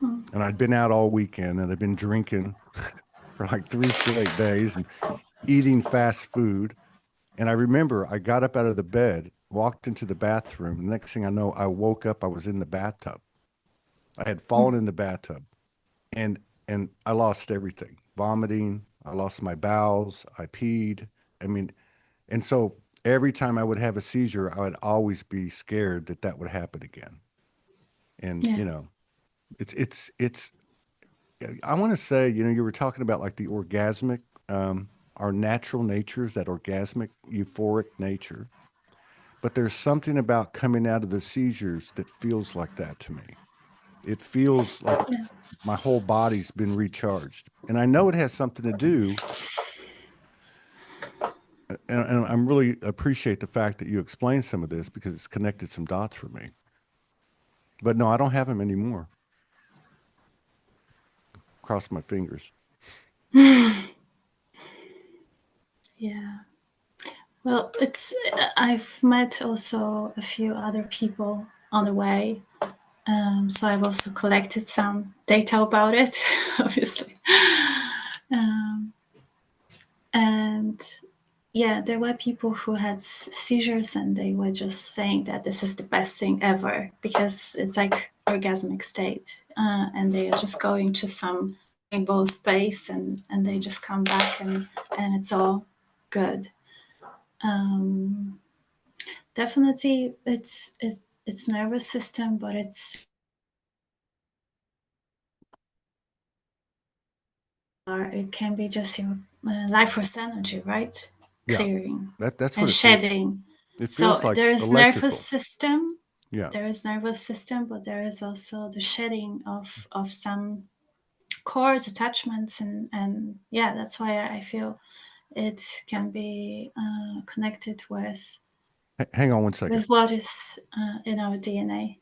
and I'd been out all weekend, and I'd been drinking for like 3 straight days and eating fast food. And I remember I got up out of the bed, walked into the bathroom. The next thing I know, I woke up. I was in the bathtub. I had fallen in the bathtub, and I lost everything. Vomiting. I lost my bowels. I peed. I mean, and so every time I would have a seizure, I would always be scared that that would happen again. And Yeah. it's. I want to say, you were talking about like the orgasmic, our natural nature is that orgasmic, euphoric nature. But there's something about coming out of the seizures that feels like that to me. It feels like Yeah. my whole body's been recharged. And I know it has something to do, and I'm really appreciate the fact that you explained some of this because it's connected some dots for me. But no, I don't have them anymore. Cross my fingers. Yeah. Well, I've met also a few other people on the way. So I've also collected some data about it, obviously. Um, and yeah, there were people who had seizures and they were just saying that this is the best thing ever because it's like orgasmic state. And they are just going to some rainbow space and they just come back and it's all good. Um, Definitely it's nervous system, but it can be just your life force energy, right? Yeah, Clearing that's what and it feels. shedding. It So feels like there is nervous electrical. system, Yeah. but there is also the shedding of some cords, attachments, and yeah, that's why I feel it can be connected Hang on one second. with what is in our DNA.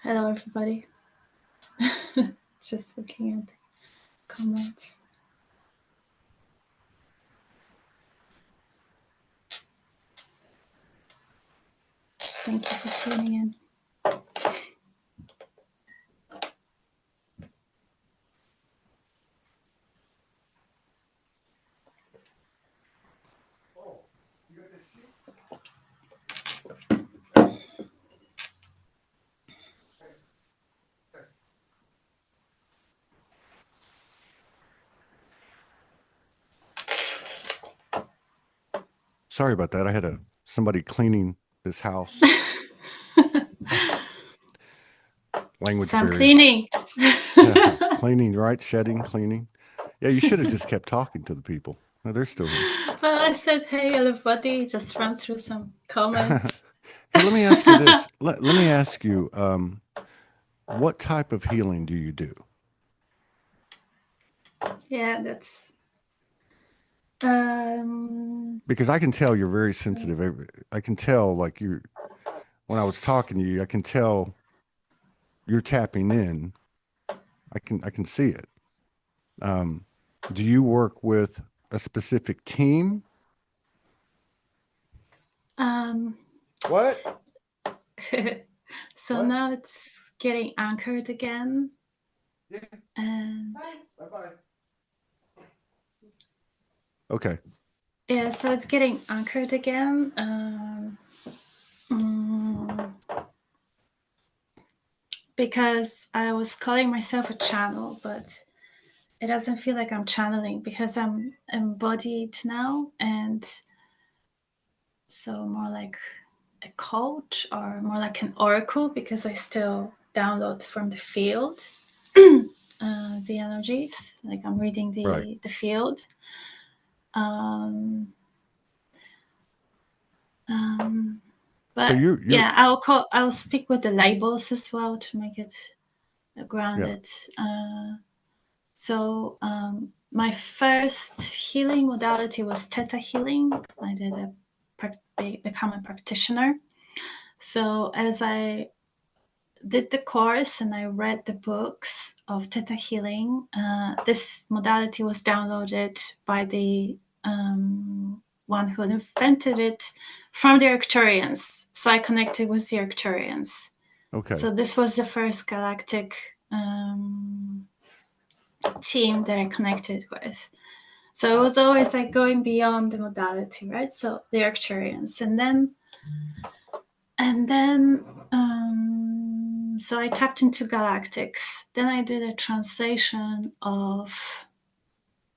Hello, everybody. Just looking at the comments. Thank you for tuning in. Sorry about that. I had somebody cleaning this house. Language Some barrier. cleaning. Cleaning, right? Shedding, cleaning. Yeah, you should have just kept talking to the people. No, they're still here. Well, I said, hey, everybody, just run through some comments. Hey, let me ask you this. Let me ask you, what type of healing do you do? Yeah, that's Because I can tell you're very sensitive. I can tell, like when I was talking to you, I can tell you're tapping in. I can see it. Um, do you work with a specific team? um What? so What? now it's getting anchored again. Yeah. And Bye-bye. Okay. yeah, so it's getting anchored again. Because I was calling myself a channel, but it doesn't feel like I'm channeling because I'm embodied now, and so more like a coach or more like an oracle because I still download from the field the energies, like I'm reading Right. the field. Um, So but you're yeah, I'll speak with the labels as well to make it yeah. grounded. So my first healing modality was theta healing. I did become a practitioner. So as I did the course and I read the books of theta healing, this modality was downloaded by the one who invented it from the Arcturians. So I connected with the Arcturians. Okay. So this was the first galactic team that I connected with. So it was always like going beyond the modality, right? So the Arcturians, and then so I tapped into galactics. Then I did a translation of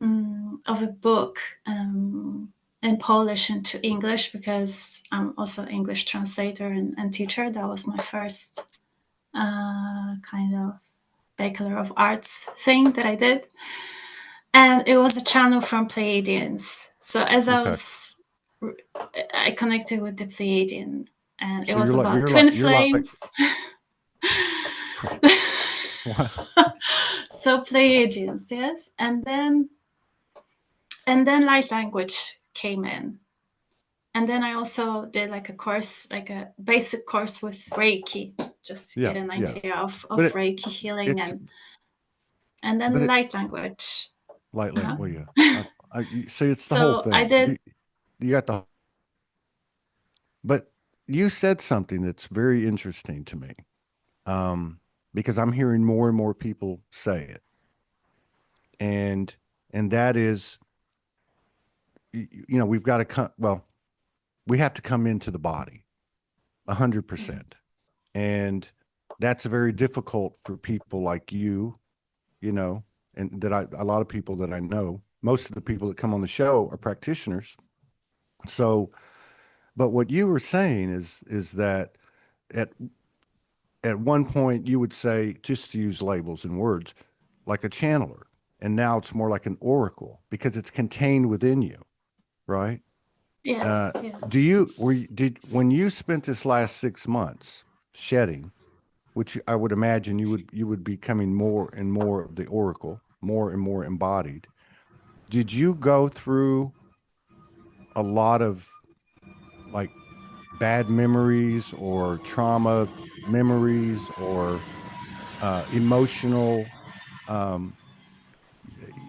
a book in Polish into English because I'm also an English translator and teacher. That was my first kind of Bachelor of Arts thing that I did. And it was a channel from Pleiadians. So as Okay. I connected with the Pleiadian, and it So was about you're twin like flames. what? So Pleiadians, yes, and then light language came in, and then I also did like a course, like a basic course with Reiki, just to Yeah, get an yeah. idea But Reiki healing, it's and but then it light language. light lamp. Uh-huh. Well, yeah. See, it's the whole So I thing. did. You got the. But you said something that's very interesting to me, because I'm hearing more and more people say it, and that is, we've got to come. Well, we have to come into the body, 100%, and that's very difficult for people like you know, and a lot of people that I know, most of the people that come on the show are practitioners. So, but what you were saying is that at one point you would say, just to use labels and words, like a channeler, and now it's more like an oracle because it's contained within you, right? Yeah, Uh, yeah. did when you spent this last 6 months shedding, which I would imagine you would be becoming more and more of the oracle, more and more embodied. Did you go through a lot of like bad memories or trauma memories or emotional, um,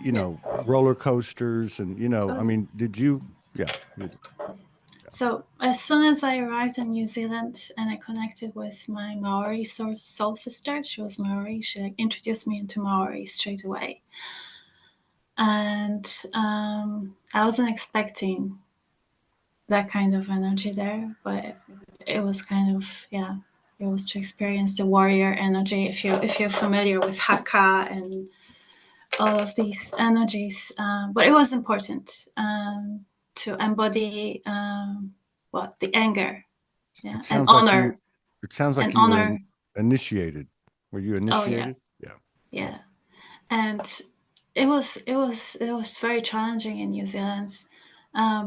Yeah. roller coasters and I So, mean, did you? Yeah, so as soon as I arrived in New Zealand and I connected with my Maori soul sister, she was Maori. She like introduced me into Maori straight away, and I wasn't expecting that kind of energy there, but it was kind of it was to experience the warrior energy. If you're familiar with Haka and all of these energies, but it was important. to embody what the anger, It yeah, and sounds like you. honor It sounds like and you were honor. initiated. Were you Oh yeah, initiated? Yeah. yeah. And it was very challenging in New Zealand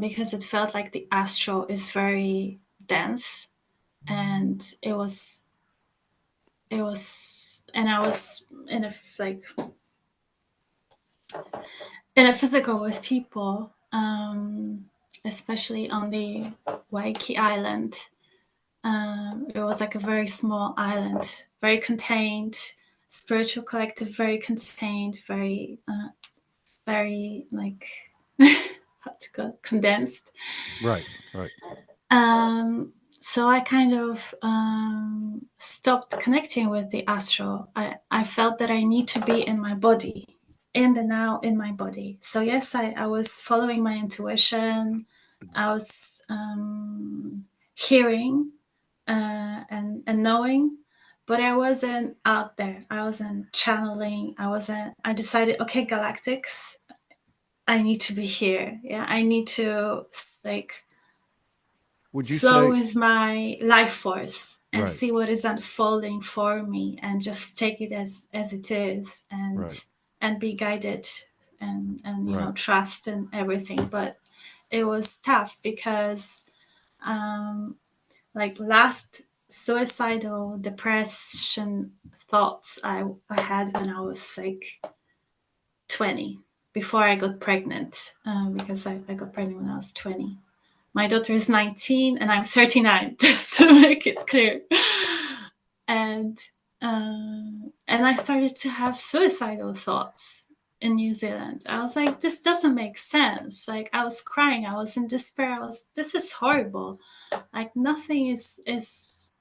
because it felt like the astral is very dense, and and I was in a like in a physical with people, especially on the Waikiki Island. It was like a very small island, very contained, spiritual collective, very contained, very like how to call it, condensed. Right. Right. So I kind of stopped connecting with the astral. I felt that I need to be in my body, in the now, in my body. So yes, I was following my intuition. I was hearing and knowing, but I wasn't out there. I wasn't channeling. I decided, okay, galactics, I need to be here. Yeah, I need to like Would you flow say with my life force and right? see what is unfolding for me, and just take it as it is, Right. and be guided, and Right. trust and everything. But it was tough because um like last suicidal depression thoughts I had when I was like 20, before I got pregnant, because I got pregnant when I was 20. My daughter is 19 and I'm 39, just to make it clear. And and I started to have suicidal thoughts in New Zealand. I was like, this doesn't make sense. Like I was crying, I was in despair. This is horrible. Like nothing is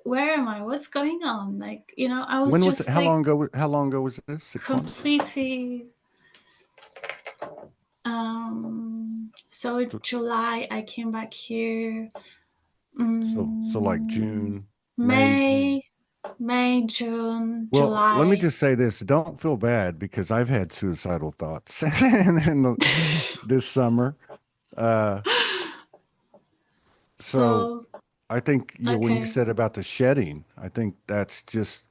where am I? What's going on? Like, I was When was it? just like How long ago was this? 6 months? completely so in So, July I came back here. so like mm, June, May, June. May, June, Well, let me July. just say this. Don't feel bad because I've had suicidal thoughts this summer. Uh, so So I think when you okay, said about the shedding, I think that's just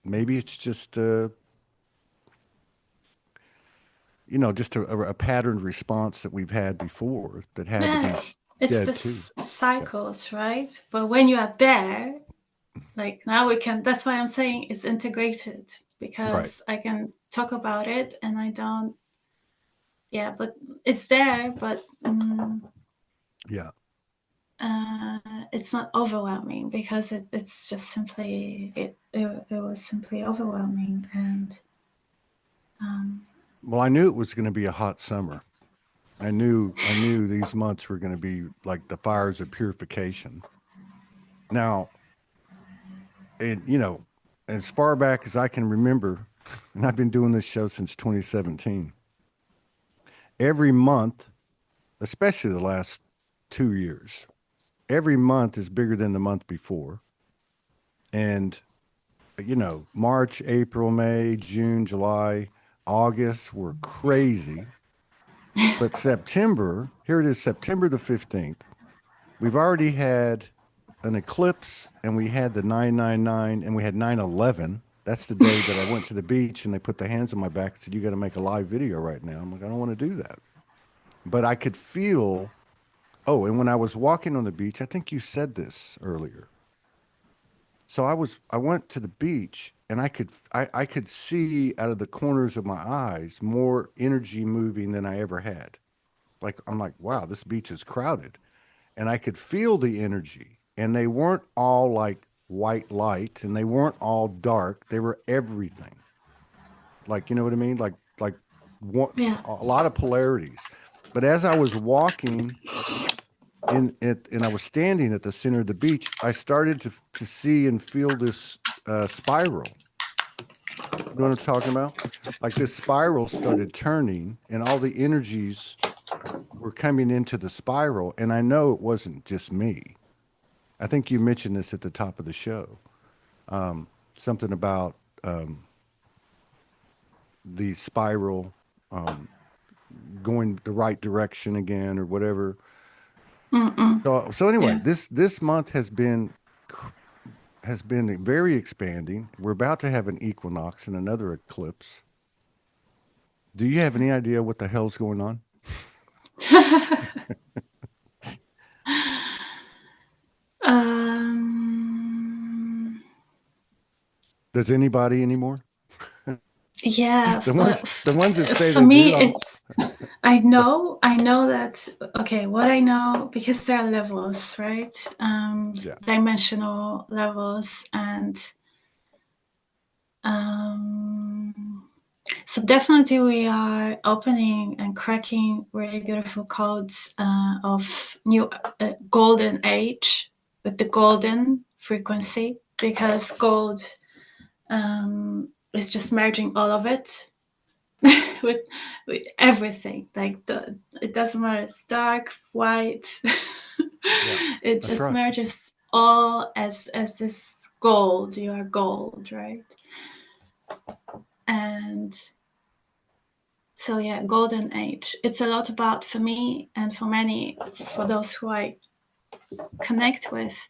maybe it's just just a patterned response that we've had before that had to yeah, be it's shed too. this Yeah. cycles, right? But when you are there, like now we can. That's why I'm saying it's integrated, Right. because I can talk about it and I don't. Yeah, but it's there, but Yeah. uh, it's not overwhelming, because it's just simply it was simply overwhelming. And Well, I knew it was going to be a hot summer. I knew these months were going to be like the fires of purification. Now, and as far back as I can remember, and I've been doing this show since 2017, every month, especially the last 2 years, every month is bigger than the month before. And March, April, May, June, July, August were crazy. But September, here it is, September the 15th. We've already had an eclipse, and we had the 999, and we had 9/11. That's the day that I went to the beach and they put their hands on my back and said, "You got to make a live video right now." I'm like, "I don't want to do that." But I could feel, oh, and when I was walking on the beach, I think you said this earlier. So I went to the beach and I could see out of the corners of my eyes more energy moving than I ever had. Like I'm like, wow, this beach is crowded. And I could feel the energy. And they weren't all like white light and they weren't all dark. They were everything. Like, you know what I mean? Like one, yeah, a lot of polarities. But as I was walking in it and I was standing at the center of the beach, I started to see and feel this spiral. You know what I'm talking about? Like this spiral started turning and all the energies were coming into the spiral. And I know it wasn't just me. I think you mentioned this at the top of the show. Something about the spiral. Um, going the right direction again or whatever. Mm-mm. So anyway, Yeah. this month has been very expanding. We're about to have an equinox and another eclipse. Do you have any idea what the hell's going on? um, Does anybody anymore? yeah, The ones that say for they do, me, it's I know that, okay, what I know, because there are levels, right? yeah. Dimensional levels, and um, so definitely we are opening and cracking really beautiful codes of new golden age with the golden frequency, because gold is just merging all of it with with everything. Like it doesn't matter, it's dark, white. Yeah. It That's just right. merges all as this gold. You are gold, right? And so yeah, golden age. It's a lot about, for me and for many, for those who I connect with,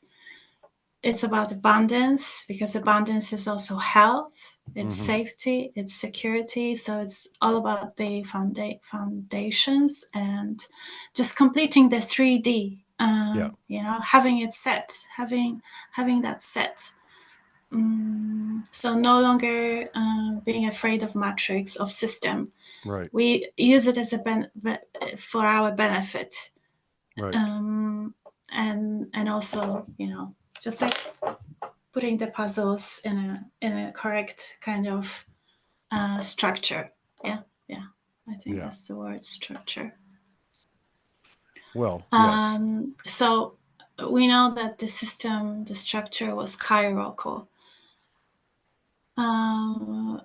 it's about abundance, because abundance is also health, it's Hmm. safety, it's security. So it's all about the foundations, and just completing the 3D, Yeah. having it set, having that set. So no longer being afraid of matrix, of system. Right. We use it as for our benefit, Right. um, and also, just like putting the puzzles in a correct kind of structure. Yeah, yeah. I think Yeah. that's the word, structure. Well, yes. So we know that the system, the structure was hierarchical, um,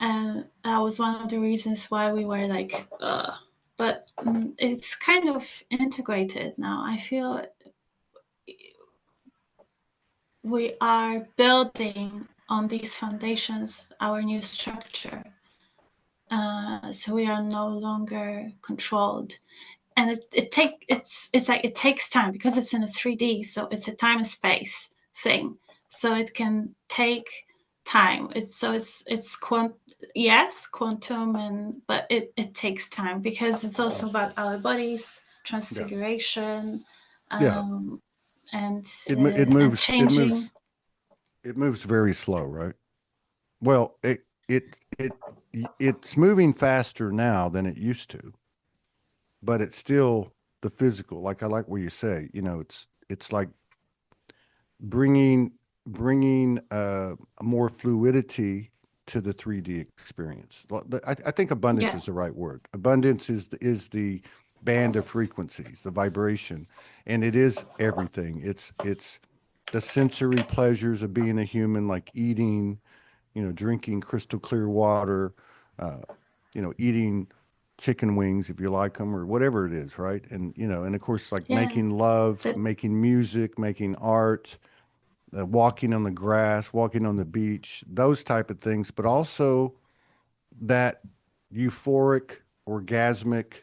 and that was one of the reasons why we were like, ugh. But it's kind of integrated now. I feel we are building on these foundations our new structure. So we are no longer controlled, and it's like it takes time, because it's in a 3D, so it's a time and space thing. So it can take time. Yes, quantum, but it takes time, because it's also about our bodies, Yeah. transfiguration, Yeah. um, and It mo- it and moves it changing. moves it moves very slow, right? Well, it it's moving faster now than it used to, but it's still the physical. Like I like what you say, it's like bringing bringing more fluidity to the 3D experience. I think abundance Yeah, is the right word. Abundance is the band of frequencies, the vibration, and it is everything. It's the sensory pleasures of being a human, like eating, drinking crystal clear water, uh, eating chicken wings if you like them, or whatever it is, right? And and of course, like yeah. making love, That making music, making art, walking on the grass, walking on the beach, those type of things, but also that euphoric, orgasmic,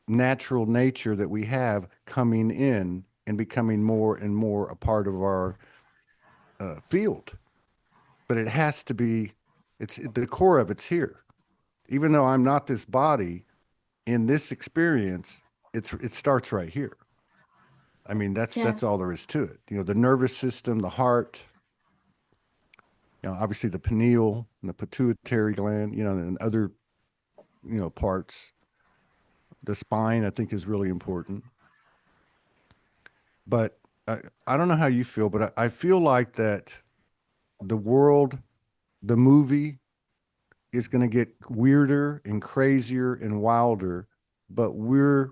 natural nature that we have coming in and becoming more and more a part of our field. But it has to be, it's the core of it's here. Even though I'm not this body in this experience, it starts right here. I mean, yeah, that's all there is to it. The nervous system, the heart, obviously the pineal and the pituitary gland, and other, parts. The spine, I think, is really important. But I don't know how you feel, but I feel like that the world, the movie, is going to get weirder and crazier and wilder, but we're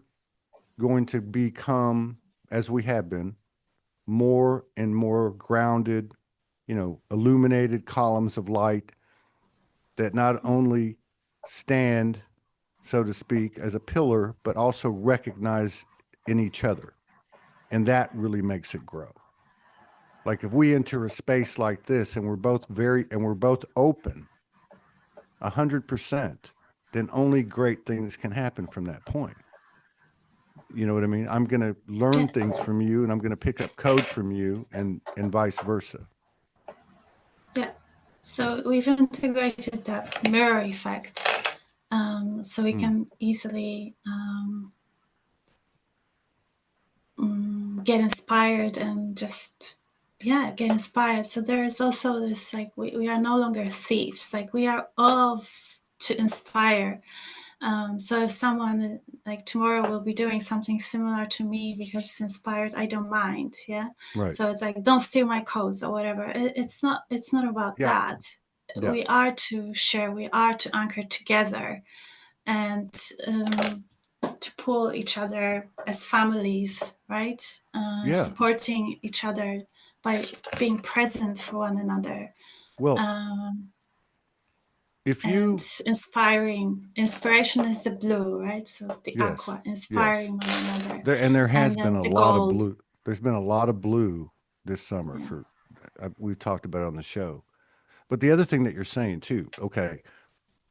going to become, as we have been, more and more grounded, illuminated columns of light that not only stand, so to speak, as a pillar, but also recognize in each other. And that really makes it grow. Like if we enter a space like this and we're both open 100%, then only great things can happen from that point. You know what I mean? I'm going to learn Yeah. things from you, and I'm going to pick up code from you, and vice versa. Yeah. So we've integrated that mirror effect, so we Mm, can easily get inspired and just get inspired. So there is also this, like, we are no longer thieves, like we are all to inspire. So if someone like tomorrow will be doing something similar to me because it's inspired, I don't mind. Yeah. right. So it's like, don't steal my codes or whatever. It's not about Yeah. that. Yeah. We are to share, we are to anchor together, and to pull each other as families, right? Yeah. Supporting each other by being present for one another, Well, um, if and you, inspiring. Inspiration is the blue, right? So the yes, aqua, yes. inspiring one another, There has and been then a the lot of gold. blue. There's been a lot of blue this summer Yeah. for, we've talked about it on the show. But the other thing that you're saying too, okay,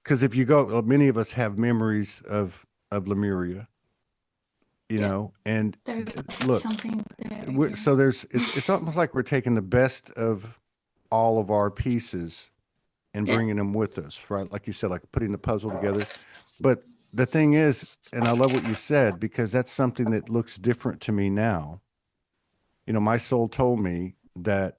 because if you go, many of us have memories of Lemuria, you Yeah. know, and There's look, something there. Yeah. so there's, it's almost like we're taking the best of all of our pieces and Yeah. bringing them with us, right? Like you said, like putting the puzzle together. But the thing is, and I love what you said, because that's something that looks different to me now. You know, my soul told me that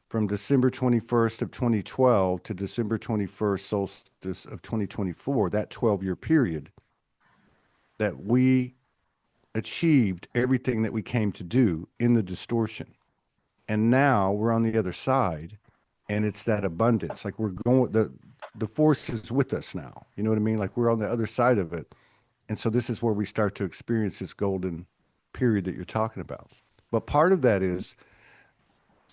from December 21st of 2012 to December 21st solstice of 2024, that 12-year period, that we achieved everything that we came to do in the distortion. And now we're on the other side, and it's that abundance. Like we're going, the force is with us now. You know what I mean? Like we're on the other side of it. And so this is where we start to experience this golden period that you're talking about. But part of that is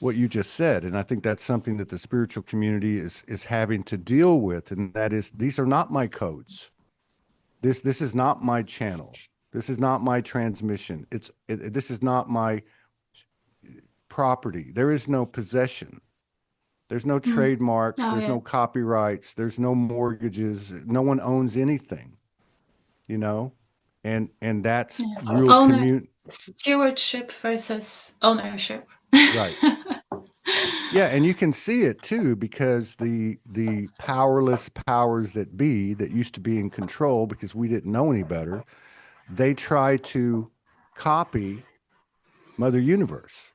what you just said, and I think that's something that the spiritual community is having to deal with, and that is, these are not my codes. This is not my channel. This is not my transmission. This is not my property. There is no possession. There's no Mm. trademarks. Oh There's yeah. no copyrights. There's no mortgages. No one owns anything, you know? And that's Yeah. real Owner commun stewardship versus ownership. right. Yeah, and you can see it too, because the powerless powers that be that used to be in control because we didn't know any better, they try to copy Mother Universe.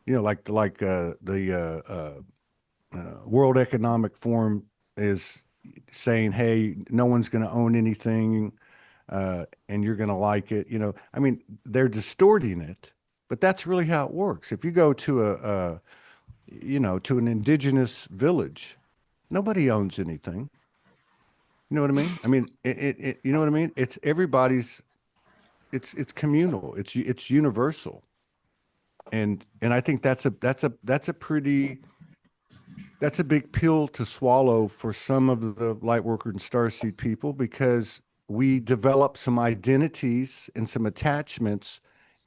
You know, like the World Economic Forum is saying, "Hey, no one's going to own anything, and you're going to like it." You know, I mean, they're distorting it, but that's really how it works. If you go to to an indigenous village, nobody owns anything. You know what I mean? I mean, you know what I mean? It's everybody's. It's communal. It's universal, and I think that's a pretty that's a big pill to swallow for some of the Lightworker and Starseed people, because we develop some identities and some attachments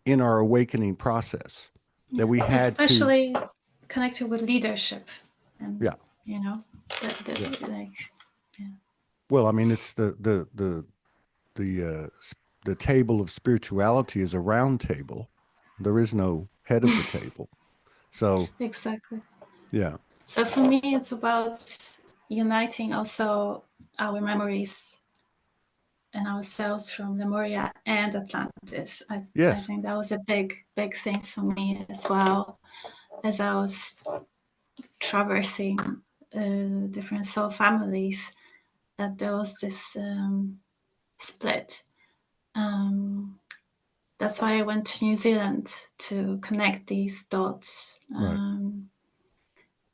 in our awakening process that Yeah. we had to. Especially connected with leadership, and Yeah, you know, yeah. like, yeah. Well, I mean, it's the table of spirituality is a round table. There is no head of the table. So Exactly. yeah, So for me, it's about uniting also our memories and ourselves from Lemuria and Atlantis. I yes, think that was a big thing for me as well, as I was traversing different soul families, that there was this split. Um, that's why I went to New Zealand to connect these dots. right.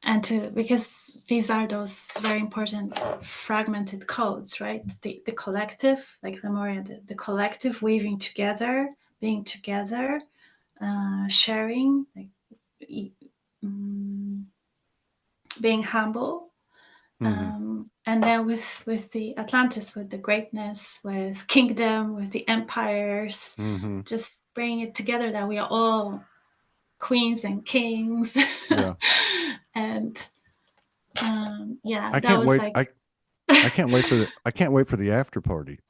And to, because these are those very important fragmented codes, right? The collective, like Lemuria, the collective weaving together, being together, sharing, like mm, being humble. Hmm. And then with the Atlantis, with the greatness, with kingdom, with the empires, Hmm. just bringing it together, that we are all queens and kings. Yeah. And yeah, I that can't was wait. like I can't wait for the after party.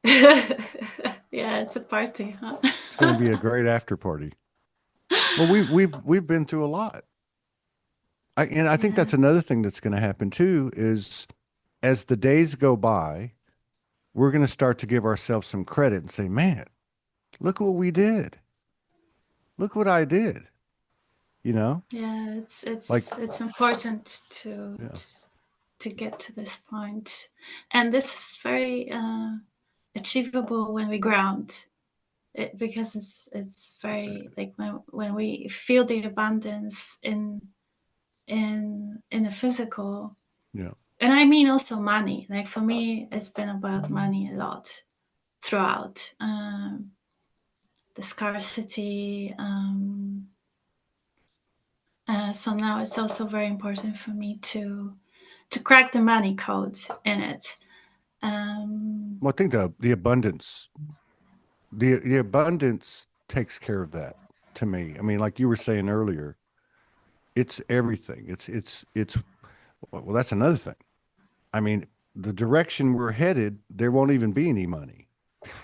Yeah, it's a party, huh? It's going to be a great after party. Well, we've been through a lot. I think Yeah, that's another thing that's going to happen too is as the days go by, we're going to start to give ourselves some credit and say, "Man, look what we did. Look what I did." You know? yeah, Like, it's important yeah, to get to this point, and this is very achievable when we ground it, because it's very like when we feel the abundance in the physical, yeah. and I mean also money. Like for me, it's been about money a lot throughout. The scarcity. So now it's also very important for me to crack the money code in it. Um, Well, I think the abundance takes care of that to me. I mean, like you were saying earlier, it's everything. It's well, that's another thing. I mean, the direction we're headed, there won't even be any money.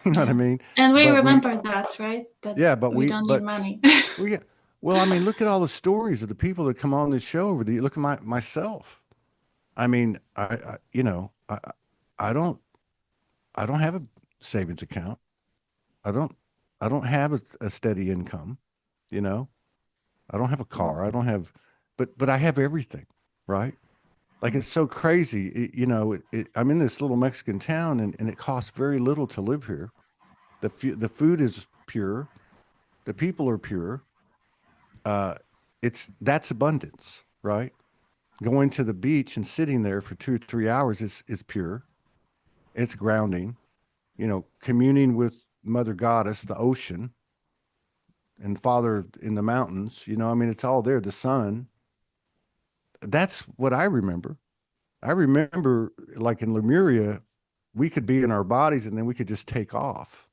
You know what I yeah, mean? and we But we, remember that, right? That yeah, but we don't need money. we, well, I mean, look at all the stories of the people that come on this show over the, look at myself. I mean, you know, I don't, I don't have a savings account. I don't, I don't have a steady income, you know, I don't have a car. I don't have, but I have everything, right? Like it's so crazy. I'm in this little Mexican town and it costs very little to live here. The food is pure. The people are pure. Uh, that's abundance, right? Going to the beach and sitting there for 2 or 3 hours is pure. It's grounding. Communing with Mother Goddess, the ocean, and Father in the mountains. I mean, it's all there. The sun. That's what I remember. I remember, like in Lemuria, we could be in our bodies and then we could just take off.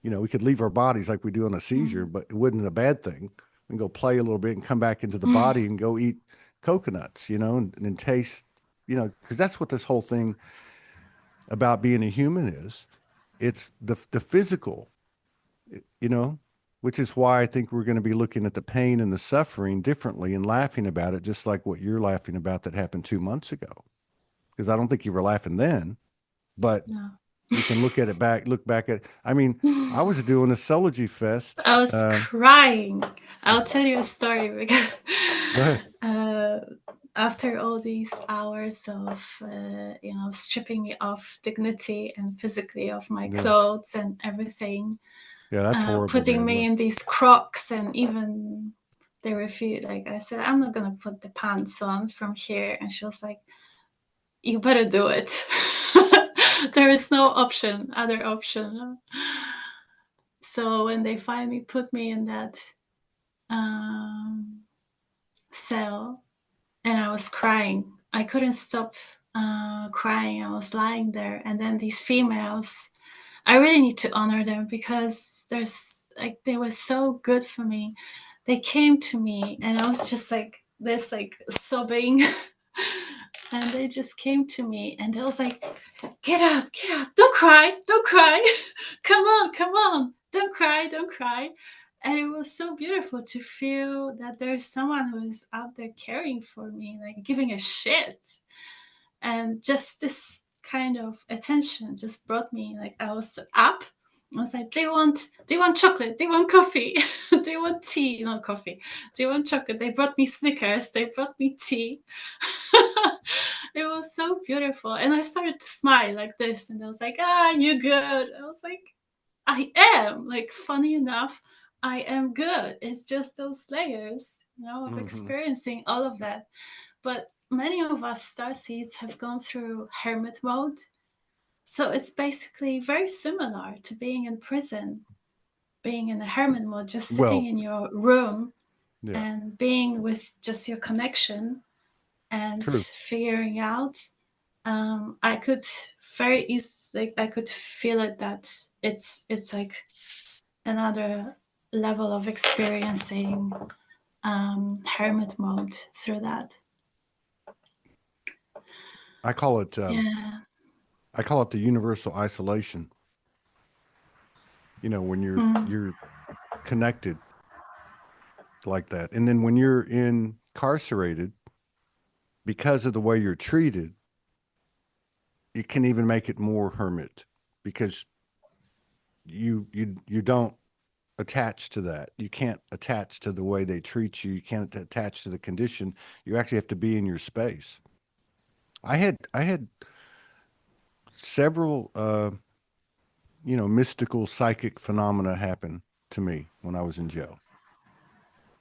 We could leave our bodies like we do on a seizure, but it wasn't a bad thing. We can go play a little bit and come back into the body and go eat coconuts, and then taste, because that's what this whole thing about being a human is. It's the physical, you know, which is why I think we're going to be looking at the pain and the suffering differently and laughing about it, just like what you're laughing about that happened 2 months ago. Because I don't think you were laughing then, but No. you can look back at, I mean, I was doing a Soulogy Fest. I was crying. I'll tell you a story because Go ahead. uh, after all these hours of stripping me of dignity and physically of my Yeah. clothes and everything, Yeah, that's horrible, putting man. me Look. in these Crocs, and even they refused. Like I said, I'm not gonna put the pants on from here, and she was like, "You better do it." There is no other option. So when they finally put me in that um, cell, and I was crying, I couldn't stop crying. I was lying there, and then these females, I really need to honor them because they were so good for me. They came to me, and I was just like this, like sobbing. And they just came to me, and they was like, get up, don't cry, don't cry. Come on, don't cry, don't cry. And it was so beautiful to feel that there's someone who is out there caring for me, like giving a shit. And just this kind of attention just brought me, like I was up. I was like, do you want chocolate? Do you want coffee? Do you want tea? Not coffee. Do you want chocolate? They brought me Snickers. They brought me tea. It was so beautiful. And I started to smile like this. And I was like, you good? I was like, I am. Like, funny enough, I am good. It's just those layers, of Hmm. experiencing all of that. But many of us starseeds have gone through hermit mode. So it's basically very similar to being in prison, being in a hermit mode, just sitting Well, in your room yeah, and being with just your connection and true. figuring out. I could very easily, like, I could feel it that it's like another level of experiencing hermit mode through that. I call it Yeah. I call it the universal isolation. You know, when Mm, you're connected like that. And then when you're incarcerated, because of the way you're treated, it can even make it more hermit because you don't attach to that. You can't attach to the way they treat you. You can't attach to the condition. You actually have to be in your space. I had several mystical psychic phenomena happen to me when I was in jail.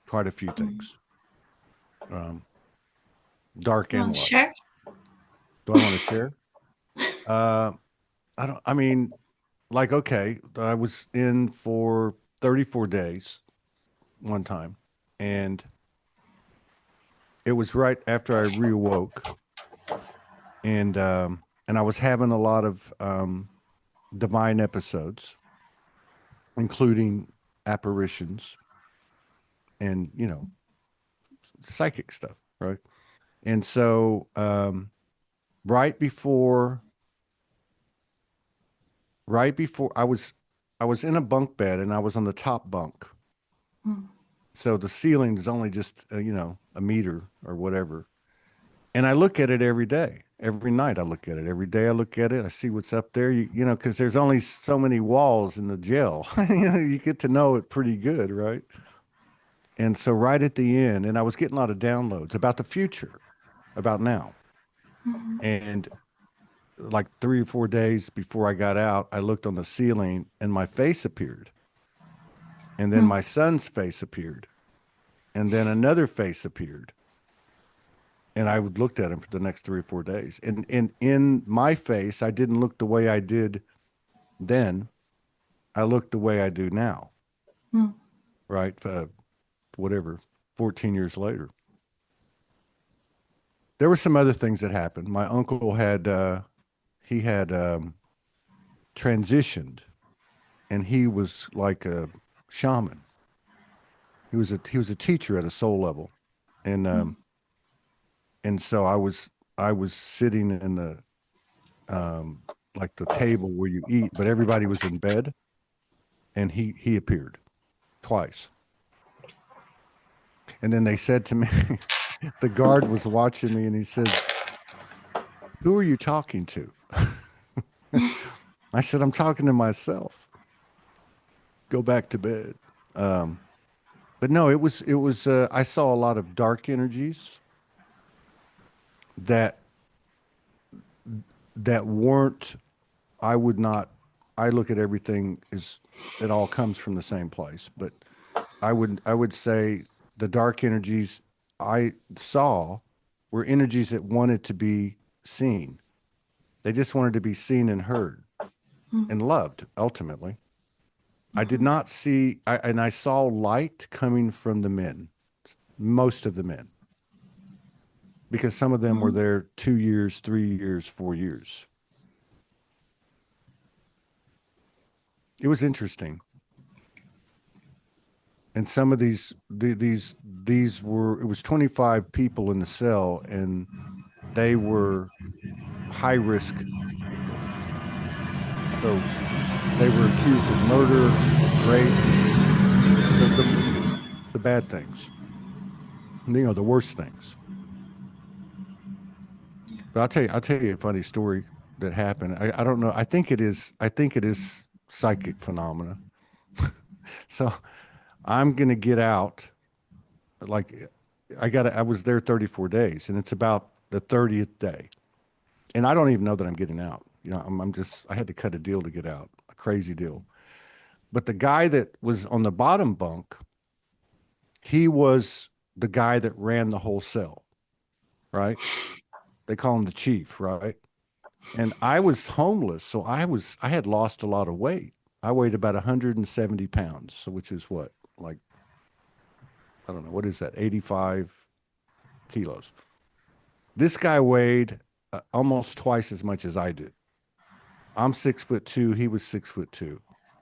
Quite a few mm. things. Um, dark You and want to light. share? Do I want to share? Uh, I mean, like, okay, I was in for 34 days one time, and it was right after I reawoke, and I was having a lot of divine episodes, including apparitions and psychic stuff, right? And so right before right before I was in a bunk bed and I was on the top bunk. Mm, So the ceiling is only just a meter or whatever. And I look at it every day. Every night I look at it. Every day I look at it. I see what's up there. Because there's only so many walls in the jail. You get to know it pretty good, right? And so right at the end, and I was getting a lot of downloads about the future, about now. mm, And like 3 or 4 days before I got out, I looked on the ceiling and my face appeared. And then mm, my son's face appeared. And then another face appeared. And I looked at him for the next 3 or 4 days. And in my face, I didn't look the way I did then. I looked the way I do now, mm, right? Whatever, 14 years later. There were some other things that happened. My uncle he had transitioned, and he was like a shaman. He was a teacher at a soul level, and mm, so I was sitting in the like the table where you eat, but everybody was in bed, and he appeared twice. And then they said to me, the guard was watching me, and he says, "Who are you talking to?" I said, "I'm talking to myself. Go back to bed." Um, but no, it was. I saw a lot of dark energies that weren't. I would not. I look at everything as it all comes from the same place, but I would say the dark energies I saw were energies that wanted to be seen. They just wanted to be seen and heard mm, and loved ultimately. I did mhm, not see and I saw light coming from the men, most of the men, because some of them were mhm, there 2 years, 3 years, 4 years. It was interesting. And some of these were it was 25 people in the cell, and they were high risk people. So they were accused of murder, rape, the the the bad things, the worst things. But I'll tell you a funny story that happened. I don't know. I think it is psychic phenomena. So I'm gonna get out. Like I was there 34 days, and it's about the 30th day, and I don't even know that I'm getting out. I had to cut a deal to get out, a crazy deal. But the guy that was on the bottom bunk, he was the guy that ran the whole cell, right? They call him the chief, right? And I was homeless, so I had lost a lot of weight. I weighed about 170 pounds, so which is what, like, I don't know, what is that, 85 kilos. This guy weighed almost twice as much as I did. I'm 6'2", he was 6'2",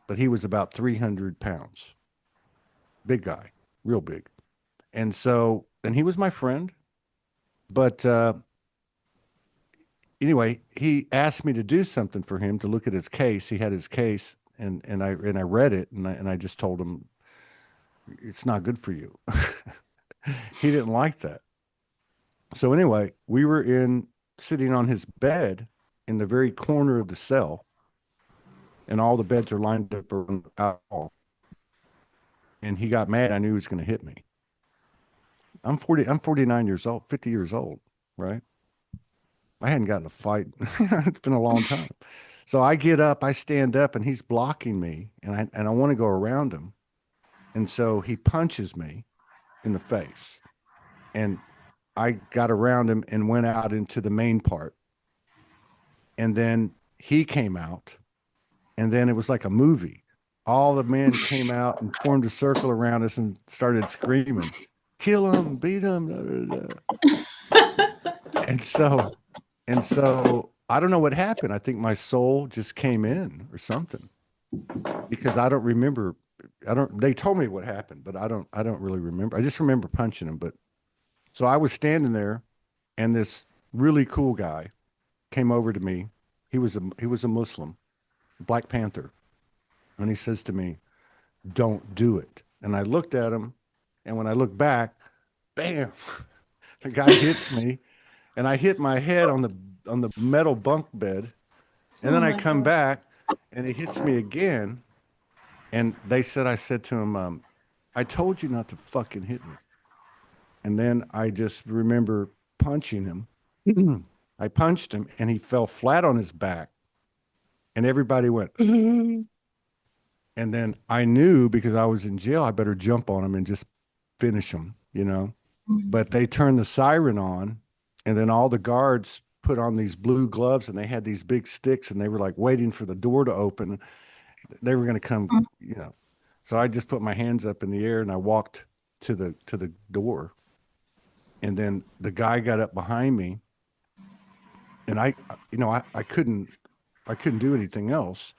but he was about 300 pounds. Big guy, real big. And he was my friend, but anyway, he asked me to do something for him to look at his case. He had his case, and I read it, and I just told him it's not good for you. He didn't like that. So anyway, we were in sitting on his bed in the very corner of the cell, and all the beds are lined up around the wall. And he got mad. I knew he was going to hit me. I'm 40. I'm 49 years old, 50 years old, right? I hadn't gotten a fight. It's been a long time. So I get up, I stand up, and he's blocking me, and I want to go around him. And so he punches me in the face. And I got around him and went out into the main part. And then he came out, and then it was like a movie. All the men came out and formed a circle around us and started screaming, "Kill him, beat him." Da, da, da. And so I don't know what happened. I think my soul just came in or something, because I don't remember. They told me what happened, but I don't really remember. I just remember punching him. But so I was standing there, and this really cool guy came over to me. He was a Muslim, Black Panther, and he says to me, "Don't do it." And I looked at him, and when I looked back, bam, the guy hits me, and I hit my head on the metal bunk bed, and Oh then I my come God. back, and he hits me again, and I said to him, "I told you not to fucking hit me." And then I just remember punching him. I punched him, and he fell flat on his back, and everybody went. And then I knew, because I was in jail, I better jump on him and just finish him, you know. Mm, But they turned the siren on, and then all the guards put on these blue gloves, and they had these big sticks, and they were like waiting for the door to open. They were going to come, mm, you know. So I just put my hands up in the air, and I walked to the door, and then the guy got up behind me, and I couldn't do anything else.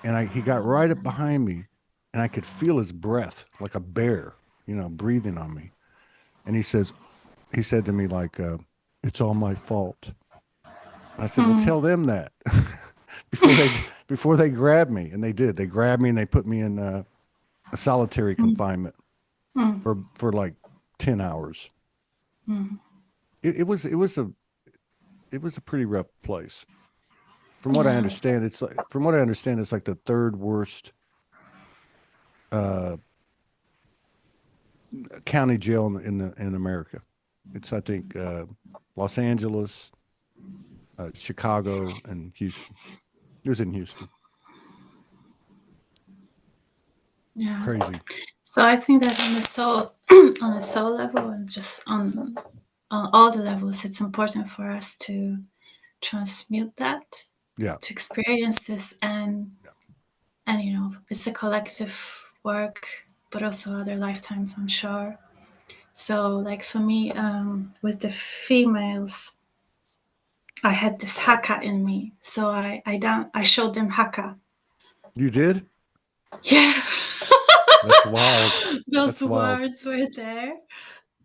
And he got right up behind me, and I could feel his breath like a bear, breathing on me. And he said to me like, "It's all my fault." And I said, "Well, mm, tell them that." before they before they grabbed me. And they did. They grabbed me, and they put me in a solitary mm, confinement mm, for like 10 hours. mm. It was a pretty rough place. From what I Yeah. understand, it's like the third worst uh, county jail in America. It's, I think, Los Angeles, Chicago, and Houston. It was in Houston. Yeah. Crazy. So I think that on the soul, on a soul level, and just on all the levels, it's important for us to transmute that, Yeah. to experience this, Yeah. and it's a collective work, but also other lifetimes, I'm sure. So, like for me, with the females, I had this haka in me, so I showed them haka. You did? Yeah. That's wild. Those That's wild. words were there.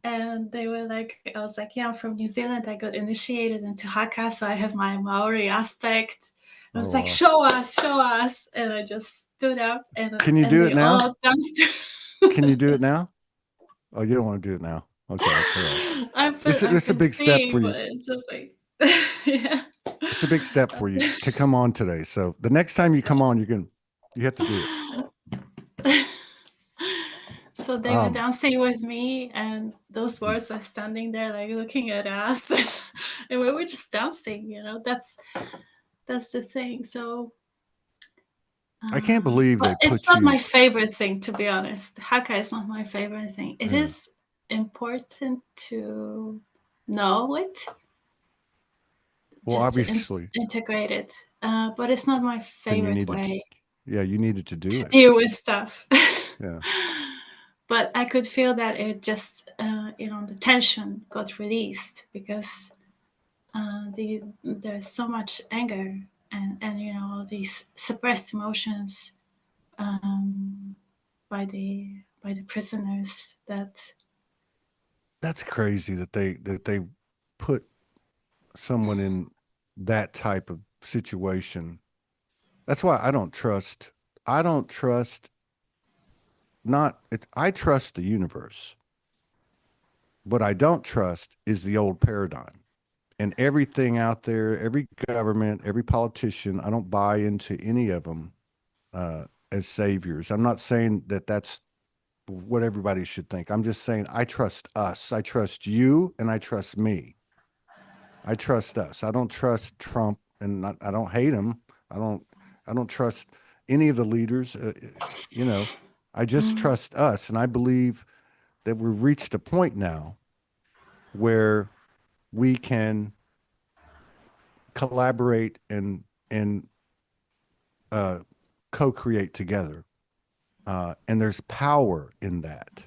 And they were like, I was like, yeah, I'm from New Zealand. I got initiated into haka, so I have my Maori aspect. I Oh, was like, wow. show us. And I just stood up, Can you and do they it now? all danced. Can you do it now? Oh, you don't want to do it now. Okay, that's all right. I've It's a been big step for seeing, you. but it's just like, yeah. It's a big step for you to come on today. So the next time you come on, you have to do it. So they were Um, dancing with me, and those words are standing there, like looking at us, and we were just dancing. That's the thing. So, I can't believe but they it's put not my you. favorite thing, to be honest. Haka is not my favorite thing. It Yeah. is important to know it, Well, just to obviously, integrate it, but it's not my then you favorite needed to. way Yeah, you needed to do to it. deal with stuff. Yeah. But I could feel that it just, the tension got released, because there's so much anger, and all these suppressed emotions, um, by the prisoners, that That's crazy that they put someone in. that type of situation. That's why I don't trust not it, I trust the universe. What I don't trust is the old paradigm. And everything out there, every government, every politician, I don't buy into any of them as saviors. I'm not saying that that's what everybody should think. I'm just saying I trust us. I trust you, and I trust me. I trust us. I don't trust Trump, and I don't hate him. I don't. I don't trust any of the leaders. You know, I just Mm, trust us, and I believe that we've reached a point now where we can collaborate and uh, co-create together. And there's power in that.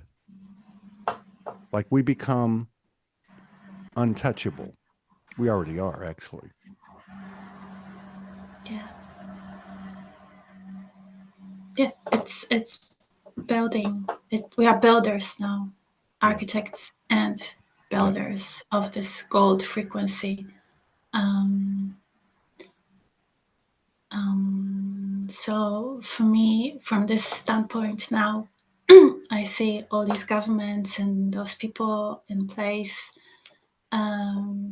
Like we become untouchable. We already are, actually. yeah, yeah. It's building. We are builders now, Yeah. architects and Yeah. builders of this gold frequency. Um, so for me, from this standpoint now, I see all these governments and those people in place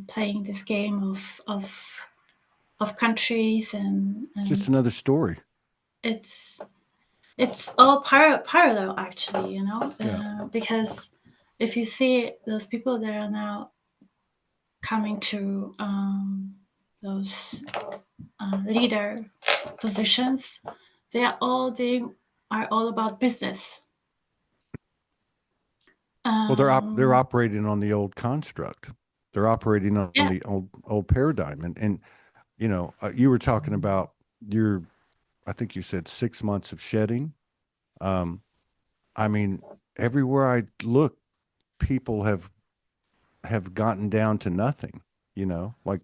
playing this game of countries, It's just and another story. it's it's all parallel actually, Yeah. because if you see those people that are now coming to those leader positions, are all about business. Well, they're um, operating on the old construct. They're operating on yeah, the old paradigm. And you were talking about your, I think you said 6 months of shedding. Um, I mean, everywhere I look, people have gotten down to nothing. Like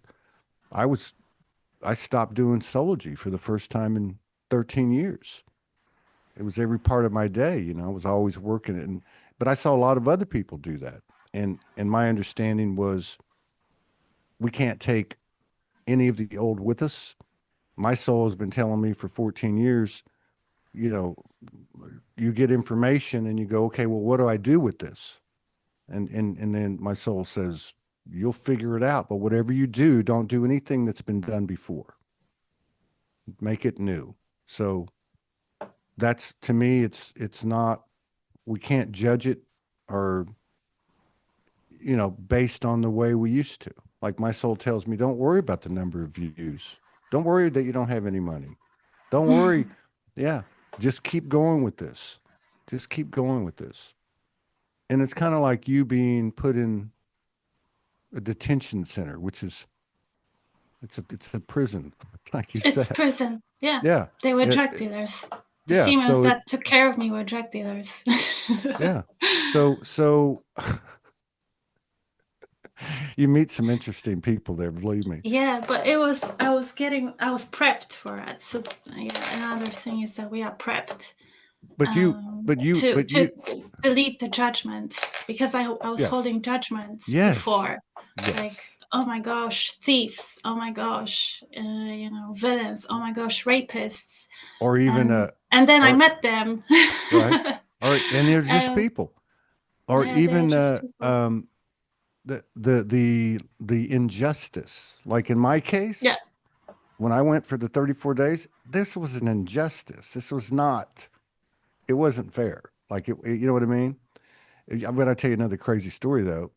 I was, I stopped doing Sology for the first time in 13 years. It was every part of my day. I was always working it, but I saw a lot of other people do that. And my understanding was we can't take any of the old with us. My soul has been telling me for 14 years, you know, you get information and you go, okay, well, what do I do with this? And then my soul says, you'll figure it out. But whatever you do, don't do anything that's been done before. Make it new. So that's to me, it's not, we can't judge it or based on the way we used to. Like my soul tells me, don't worry about the number of views. Don't worry that you don't have any money. Don't worry. Yeah. Just keep going with this. Just keep going with this. And it's kind of like you being put in a detention center, which is it's a prison, like you it's said. prison. Yeah, Yeah. they were It, drug it- dealers. The yeah. females So that took care of me were drug dealers. yeah. So you meet some interesting people there, believe me. Yeah, but I was prepped for it. So yeah, another thing is that we are prepped But you, but to you, delete the judgment, because I was yes. holding judgments Yes. before, like, Yes. oh my gosh, thieves, oh my gosh, villains, oh my gosh, rapists, Or even and then I or met them. right. Or and they're just And people. Or yeah, they are even just people. the injustice. Like in my Yeah, case, when I went for the 34 days, this was an injustice. This was not, it wasn't fair. Like you know what I mean? I'm going to tell you another crazy story though.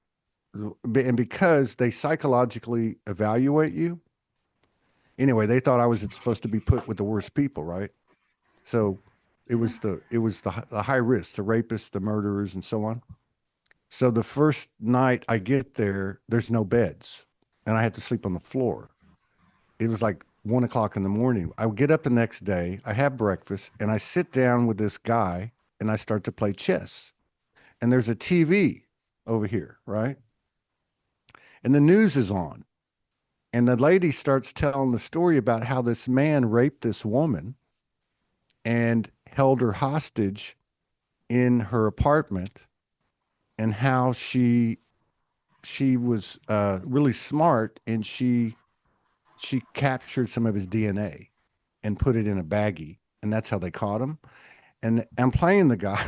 And because they psychologically evaluate you, anyway, they thought I was supposed to be put with the worst people, right? So it was the high risk, the rapists, the murderers, and so on. So the first night I get there, there's no beds, and I had to sleep on the floor. It was like 1 o'clock in the morning. I would get up the next day, I have breakfast, and I sit down with this guy, and I start to play chess. And there's a TV over here, right? And the news is on. And the lady starts telling the story about how this man raped this woman and held her hostage in her apartment, and how she was really smart, and she she captured some of his DNA and put it in a baggie, and that's how they caught him. And I'm playing the guy.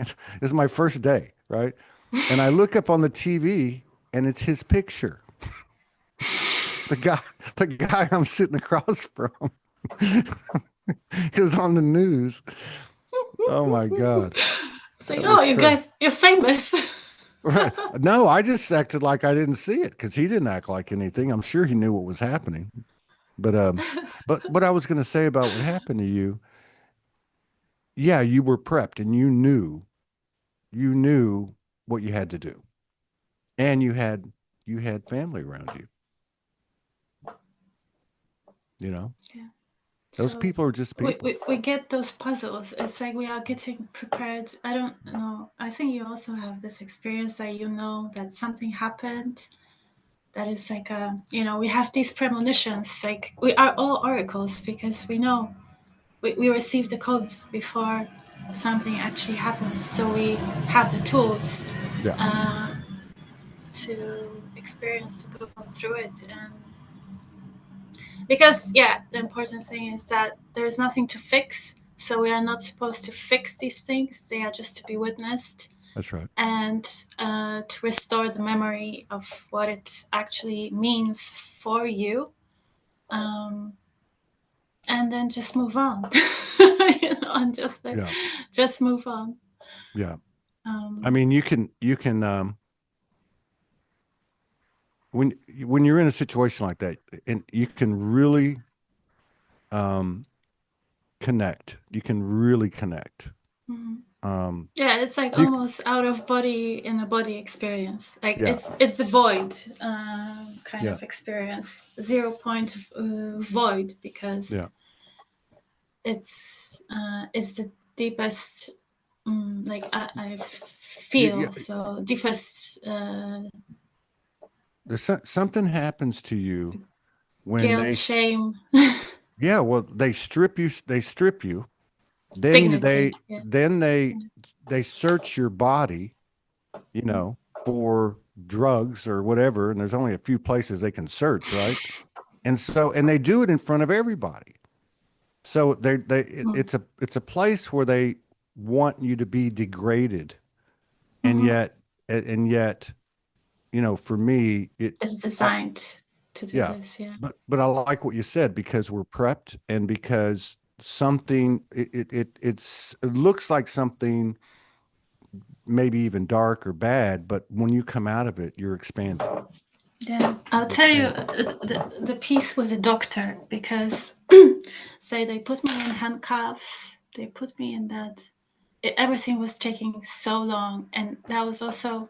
This is my first day, right? And I look up on the TV, and it's his picture. The guy, the guy I'm sitting across from, is on the news. Oh my God, It's like, that oh, was you crazy. guys, you're famous. Right? No, I just acted like I didn't see it because he didn't act like anything. I'm sure he knew what was happening. But what I was going to say about what happened to you, yeah, you were prepped and you knew what you had to do, and you had family around you. You know, Yeah. those So people are just people. we get those puzzles. It's like we are getting prepared. I don't know. I think you also have this experience that you know that something happened. That is like we have these premonitions. Like we are all oracles because we know we receive the codes before something actually happens. So we have the tools Yeah, uh, to experience to go through it and because yeah the important thing is that there is nothing to fix, so we are not supposed to fix these things, they are just to be witnessed that's right. and to restore the memory of what it actually means for you, um, and then just move on. And just like Yeah, just move on. yeah. I um, mean, you can when you're in a situation like that, and you can really um connect. You can really connect. mhm. Um, Yeah, it's like you almost out of body in a body experience. Like yeah, it's the void kind yeah, of experience, 0 point void, because yeah. it's the deepest like I You, feel so deepest there's something happens to you when guilt, shame, yeah, well, they strip you, then dignity. Yeah. they search your body, you know, for drugs or whatever, and there's only a few places they can search, right? And they do it in front of everybody. So Mm. it's a place where they want you to be degraded, and Hmm. yet, you know, for me, It's I, designed to do yeah, this. Yeah. but I like what you said because we're prepped and because something it looks like something maybe even dark or bad, but when you come out of it, you're expanded. Yeah, I'll You're tell you expanded. the piece with the doctor because say they put me in handcuffs, they put me in that. Everything was taking so long, and that was also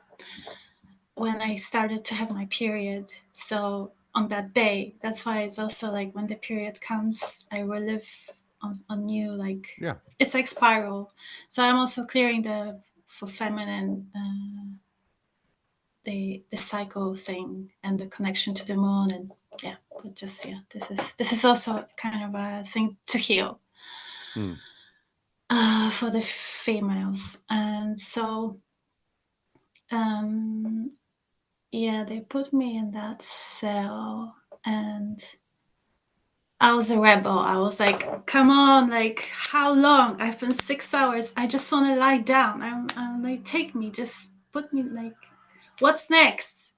when I started to have my period. So on that day, that's why it's also like when the period comes, I relive on new like Yeah. it's like spiral. So I'm also clearing the for feminine. The cycle thing and the connection to the moon and yeah but just yeah this is also kind of a thing to heal Mm. for the females and so um yeah they put me in that cell and I was a rebel. I was like, come on, like, how long? I've been 6 hours. I just want to lie down. I'm like, take me, just put me, like, what's next?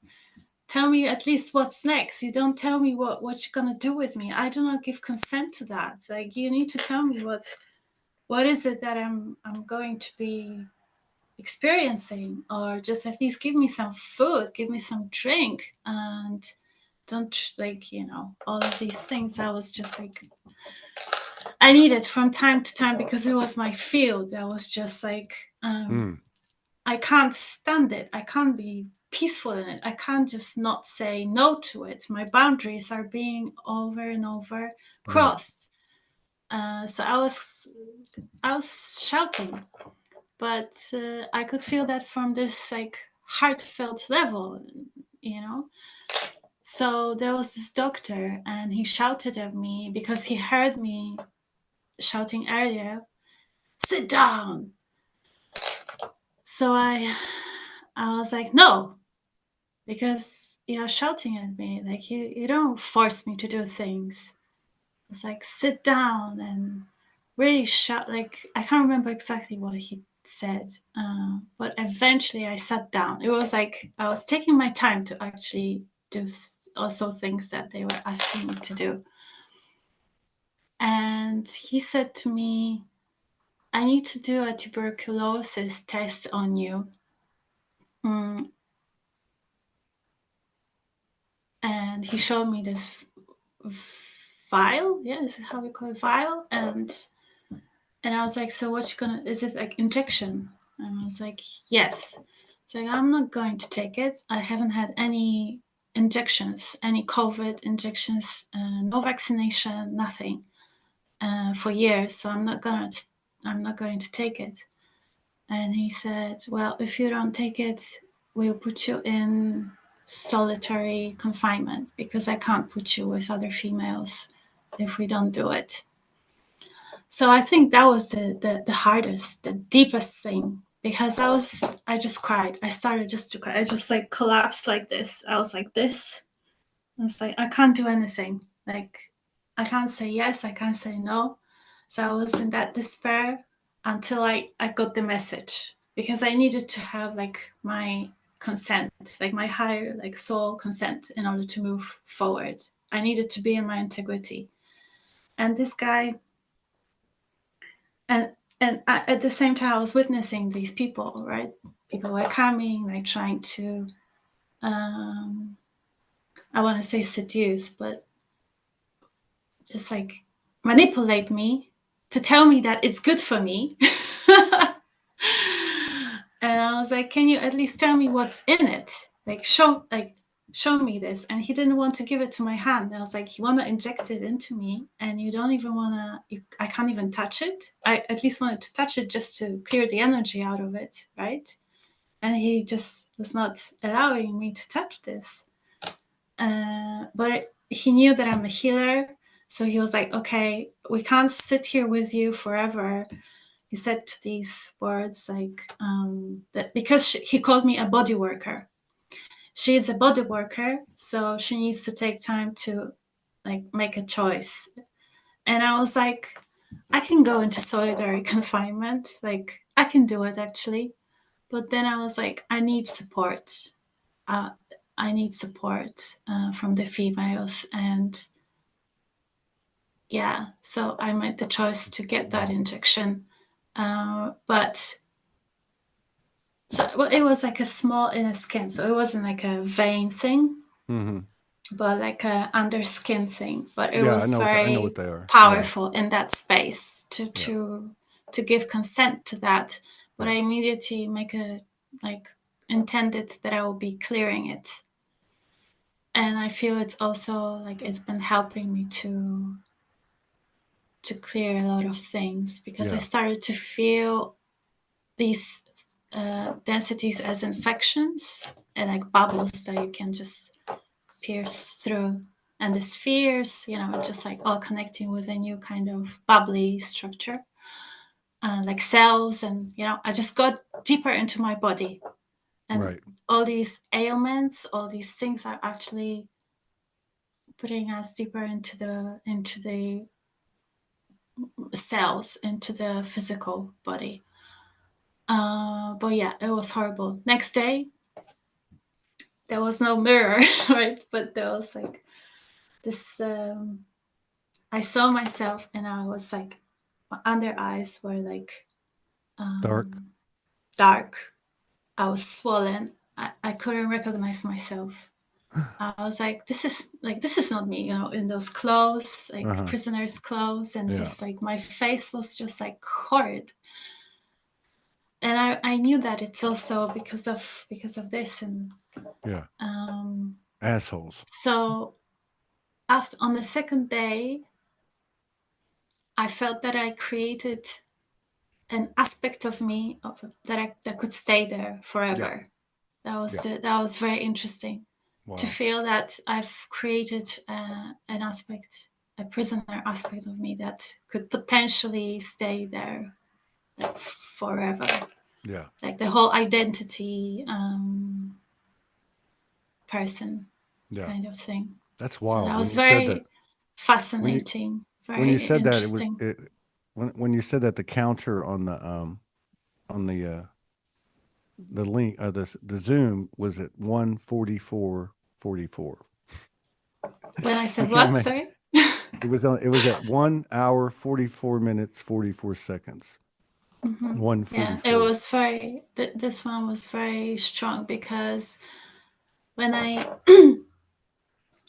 Tell me at least what's next. You don't tell me what you're gonna do with me. I do not give consent to that. Like you need to tell me what is it that I'm going to be experiencing, or just at least give me some food, give me some drink, and don't like all of these things. I was just like I needed from time to time because it was my field. I was just like Mm. I can't stand it. I can't be peaceful in it. I can't just not say no to it. My boundaries are being over and over Right. crossed. So I was shouting, but I could feel that from this like heartfelt level, you know. So there was this doctor, and he shouted at me because he heard me shouting earlier. Sit down. So I was like, no, because you're shouting at me. Like, you don't force me to do things. It's like, sit down and really shout. Like, I can't remember exactly what he said, but eventually I sat down. It was like I was taking my time to actually do also things that they were asking me to do. And he said to me, I need to do a tuberculosis test on you. And he showed me this vial. Yeah, is it how we call it, vial? And I was like, so what's gonna, is it like injection? And I was like, yes. So I'm not going to take it. I haven't had any injections, any COVID injections, no vaccination, nothing, for years. So I'm not going to take it. And he said, well, if you don't take it, we'll put you in solitary confinement, because I can't put you with other females if we don't do it. So I think that was the hardest, the deepest thing, because I just cried. I started just to cry. I just like collapsed like this. I was like this. It's like, I can't do anything. Like, I can't say yes, I can't say no. So I was in that despair until I got the message, because I needed to have like my consent, like my higher like soul consent, in order to move forward. I needed to be in my integrity. And this guy, and at the same time I was witnessing these people, right? People were coming, like trying to I want to say seduce, but just like manipulate me to tell me that it's good for me. And I was like, can you at least tell me what's in it? Like, show me this. And he didn't want to give it to my hand. I was like, you want to inject it into me, and you don't even want to, I can't even touch it. I at least wanted to touch it just to clear the energy out of it, right? And he just was not allowing me to touch this. But he knew that I'm a healer. So he was like, okay, we can't sit here with you forever. He said these words like, that because he called me a body worker. She is a body worker, so she needs to take time to like make a choice. And I was like, I can go into solitary confinement. Like, I can do it actually. But then I was like, I need support. Uh, I need support from the females. And yeah, so I made the choice to get that injection. But so, well, it was like a small inner skin. So it wasn't like a vein thing, but like a under skin thing. But it Yeah, was I know what very they are. Yeah. powerful in that space Yeah. to give consent to that. But Yeah. I immediately intended that I will be clearing it. And I feel it's also like it's been helping me to clear a lot of things, because I Yeah. started to feel these densities as infections and like bubbles that you can just pierce through. And the spheres, just like all connecting with a new kind of bubbly structure, like cells. And, I just got deeper into my body. And Right. all these ailments, all these things are actually putting us deeper into the cells, into the physical body. But yeah, it was horrible. Next day, there was no mirror, right? But there was like this. I saw myself, and I was like, my under eyes were like Dark. dark. I was swollen. I couldn't recognize myself. I was like, this is not me, in those clothes, like Uh-huh. prisoner's clothes, and Yeah. just like my face was just like horrid. And I knew that it's also because of this. And Yeah. Assholes. so after, on the second day, I felt that I created an aspect of me that could stay there Yeah. forever. Yeah. That was very interesting to Wow. feel that I've created an aspect, a prisoner aspect of me that could potentially stay there like forever. Yeah. Like the whole identity person. Yeah. kind of thing. That's So that wild. was very When you fascinating, when you very said that, it was interesting. it when you said that the counter on the link the Zoom was at 1:44:44. When I I said can't what, make sorry? it was at 1 hour 44 minutes 44 seconds. Yeah, it 1:44. was very, this one was very strong because when I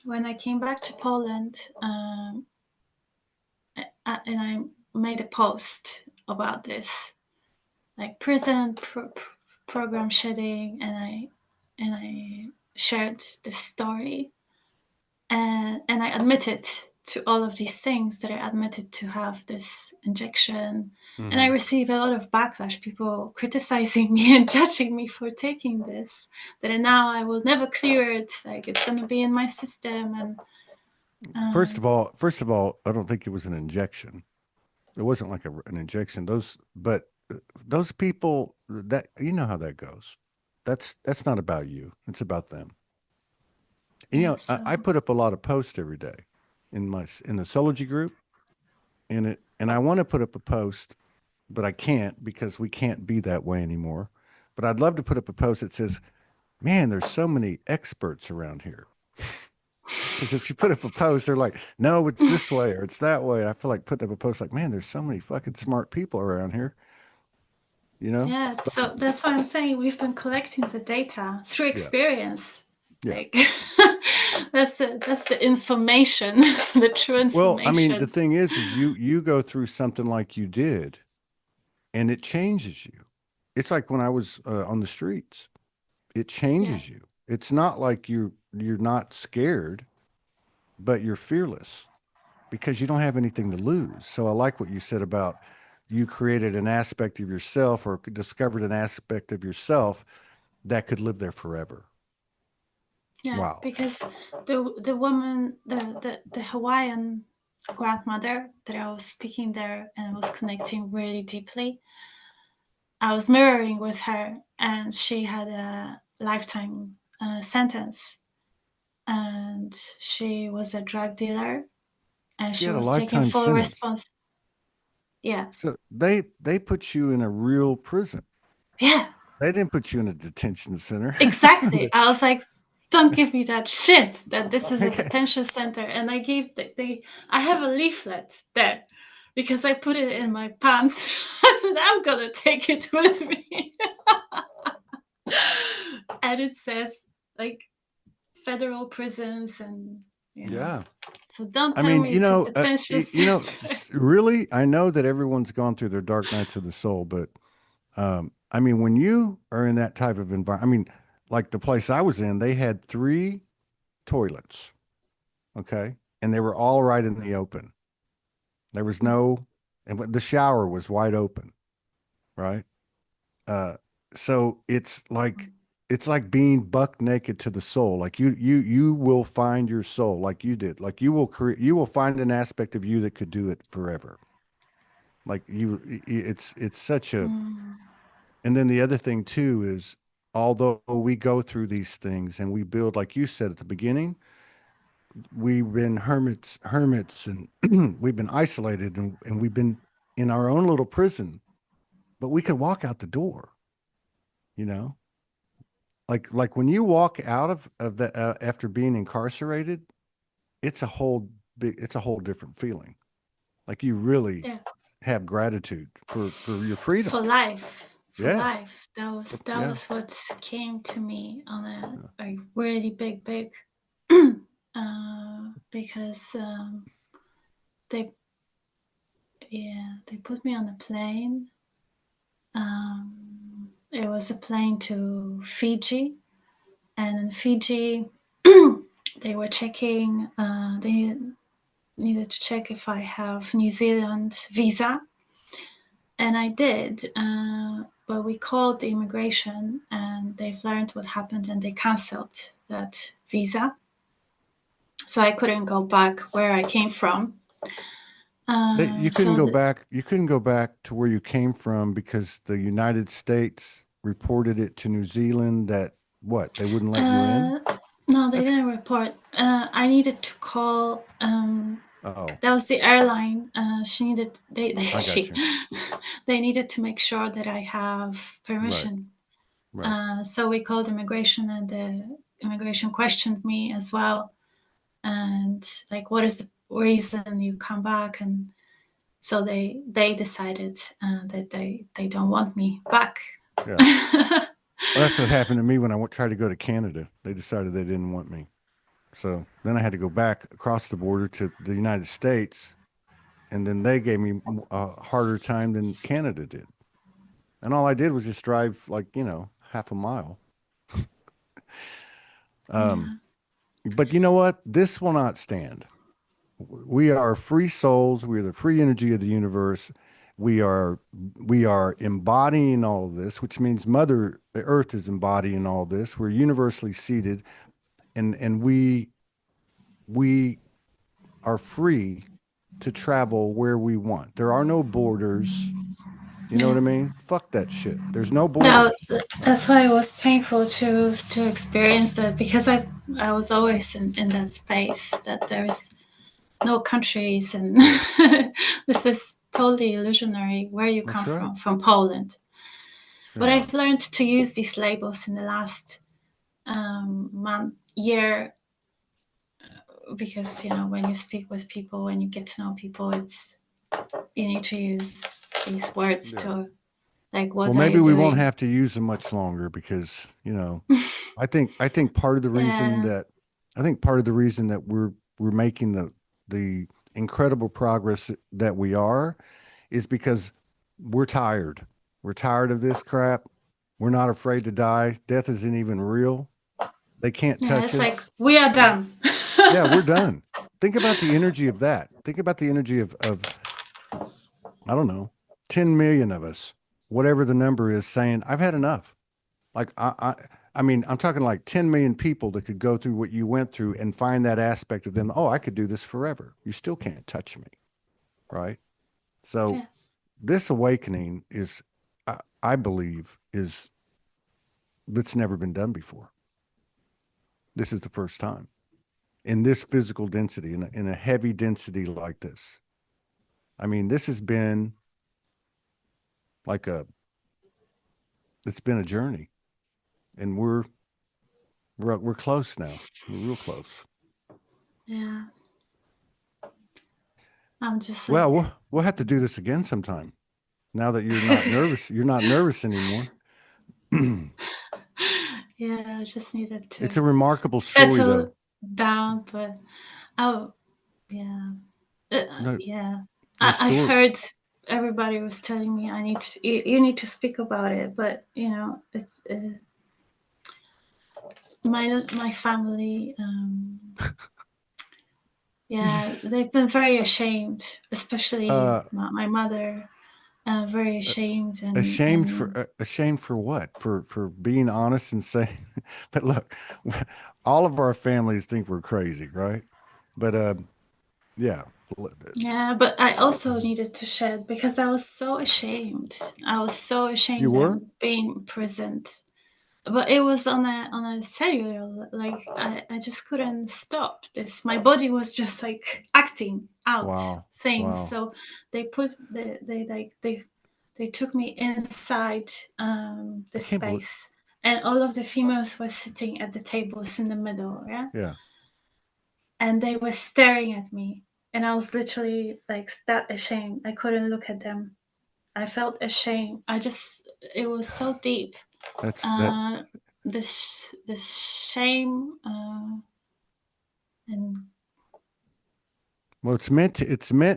when I came back to Poland, and I made a post about this, like prison program shedding, and I shared this story, and I admitted to all of these things, that I admitted to have this injection, and I Mm-hmm. received a lot of backlash, people criticizing me and judging me for taking this, that now I will never clear it, like it's going to be in my system. And um, First of all, I don't think it was an injection. It wasn't like an injection. Those people, that you know how that goes. That's not about you. It's about them. And, yeah, I so put up a lot of posts every day in the Sology group, and I want to put up a post, but I can't because we can't be that way anymore. But I'd love to put up a post that says, "Man, there's so many experts around here." Because if you put up a post, they're like, "No, it's this way or it's that way." I feel like putting up a post like, "Man, there's so many fucking smart people around here," you know? yeah, But so that's why I'm saying we've been collecting the data through yeah, experience, yeah. like that's the information, the true Well, I mean, the information. thing is you go through something like you did, and it changes you. It's like when I was on the streets. It Yeah, changes you. It's not like you're not scared, but you're fearless because you don't have anything to lose. So I like what you said about you created an aspect of yourself or discovered an aspect of yourself that could live there forever. yeah, Wow. because the woman, the Hawaiian grandmother that I was speaking there and was connecting really deeply, I was mirroring with her, and she had a lifetime sentence, and she was a drug dealer, and She she had a was taking lifetime full sentence. response. Yeah, So they put you in a real prison. yeah, They didn't put you in a detention center. That's not exactly. I was like, don't give me that shit that this is a okay. detention center. And I gave I have a leaflet there because I put it in my pants. I said, I'm gonna take it with me. And it says like federal prisons, and Yeah. so don't I tell mean, me it's a detention center. really, I know that everyone's gone through their dark nights of the soul, but I mean, when you are in that type of environment, I mean, like the place I was in, they had three toilets, okay, and they were all right in the open. There was no, and the shower was wide open, right? Uh, so it's like being buck naked to the soul. Like you will find your soul, like you did. Like you will find an aspect of you that could do it forever. Like it's such a. Mm, And then the other thing too is, although we go through these things and we build, like you said at the beginning, we've been hermits, and we've been isolated, and we've been in our own little prison, but we could walk out the door, you know, like when you walk out of that after being incarcerated, it's a whole it's a whole different feeling. Like you really yeah, have gratitude for your freedom. for life, for Yeah. life. That Yeah. was what came to me on Yeah. a really big because they they put me on a plane. It was a plane to Fiji, and in Fiji, they were checking. They needed to check if I have New Zealand visa, and I did. But we called the immigration, and they've learned what happened, and they canceled that visa, so I couldn't go back where I came from. You couldn't So go back. You couldn't go back to where you came from because the United States reported it to New Zealand that what they wouldn't let you in. no, They didn't report. I needed to call. Oh, That was the airline. She needed. I got you. They needed to make sure that I have Right, permission. right. So we called immigration, and the immigration questioned me as well. And like, what is the reason you come back? And so they decided that they don't want me back. Yeah. Well, that's what happened to me when I tried to go to Canada. They decided they didn't want me. So then I had to go back across the border to the United States, and then they gave me a harder time than Canada did. And all I did was just drive like, half a mile. Um, Yeah. but you know what? This will not stand. We are free souls. We are the free energy of the universe. We are we are embodying all of this, which means Mother Earth is embodying all this. We're universally seated, and we are free to travel where we want. There are no borders. You know what Yeah. I mean? Fuck that shit. There's no No, borders. that's why it was painful to experience that, because I was always in that space that there is no countries, and Yeah, this is totally illusionary where you come that's right. from Poland. But Yeah, I've learned to use these labels in the last year, because when you speak with people, when you get to know people, you need to use these words yeah. to, like, Well, what are maybe you we won't doing? have to use them much longer because, I think part of the reason Yeah, that I think part of the reason that we're making the incredible progress that we are is because we're tired. We're tired of this crap. We're not afraid to die. Death isn't even real. They can't yeah, touch it's like us. we are Yeah. done. Yeah, we're done. Think about the energy of that. Think about the energy of I don't know, 10 million of us, whatever the number is, saying, I've had enough. Like I mean, I'm talking like 10 million people that could go through what you went through and find that aspect of them. Oh, I could do this forever. You still can't touch me, right? So Yeah, this awakening is, I believe, is it's never been done before. This is the first time in this physical density, in a heavy density like this. I mean, this has been like it's been a journey, and we're close now. We're real close. yeah. I'm just Well, like, we'll have to do this again sometime. Now that you're not nervous anymore. yeah, I just needed It's to a remarkable story, though. settle down. But oh, yeah, No, yeah. the I've story. heard everybody was telling me you need to speak about it, but it's my family. Yeah, they've been very ashamed, especially Uh, my mother. Very ashamed, and ashamed for what? For being honest and saying. But look, all of our families think we're crazy, right? But yeah, yeah. But I also needed to shed, because I was so ashamed. I was so you ashamed that were. I'm being present. But it was on a cellular, like I just couldn't stop this. My body was just like acting out Wow, things. wow. So they took me inside the I can't believe. space, and all of the females were sitting at the tables in the middle, yeah, Yeah, and they were staring at me, and I was literally like that ashamed. I couldn't look at them. I felt ashamed. It was so deep. that. uh, this shame, and Well, it's meant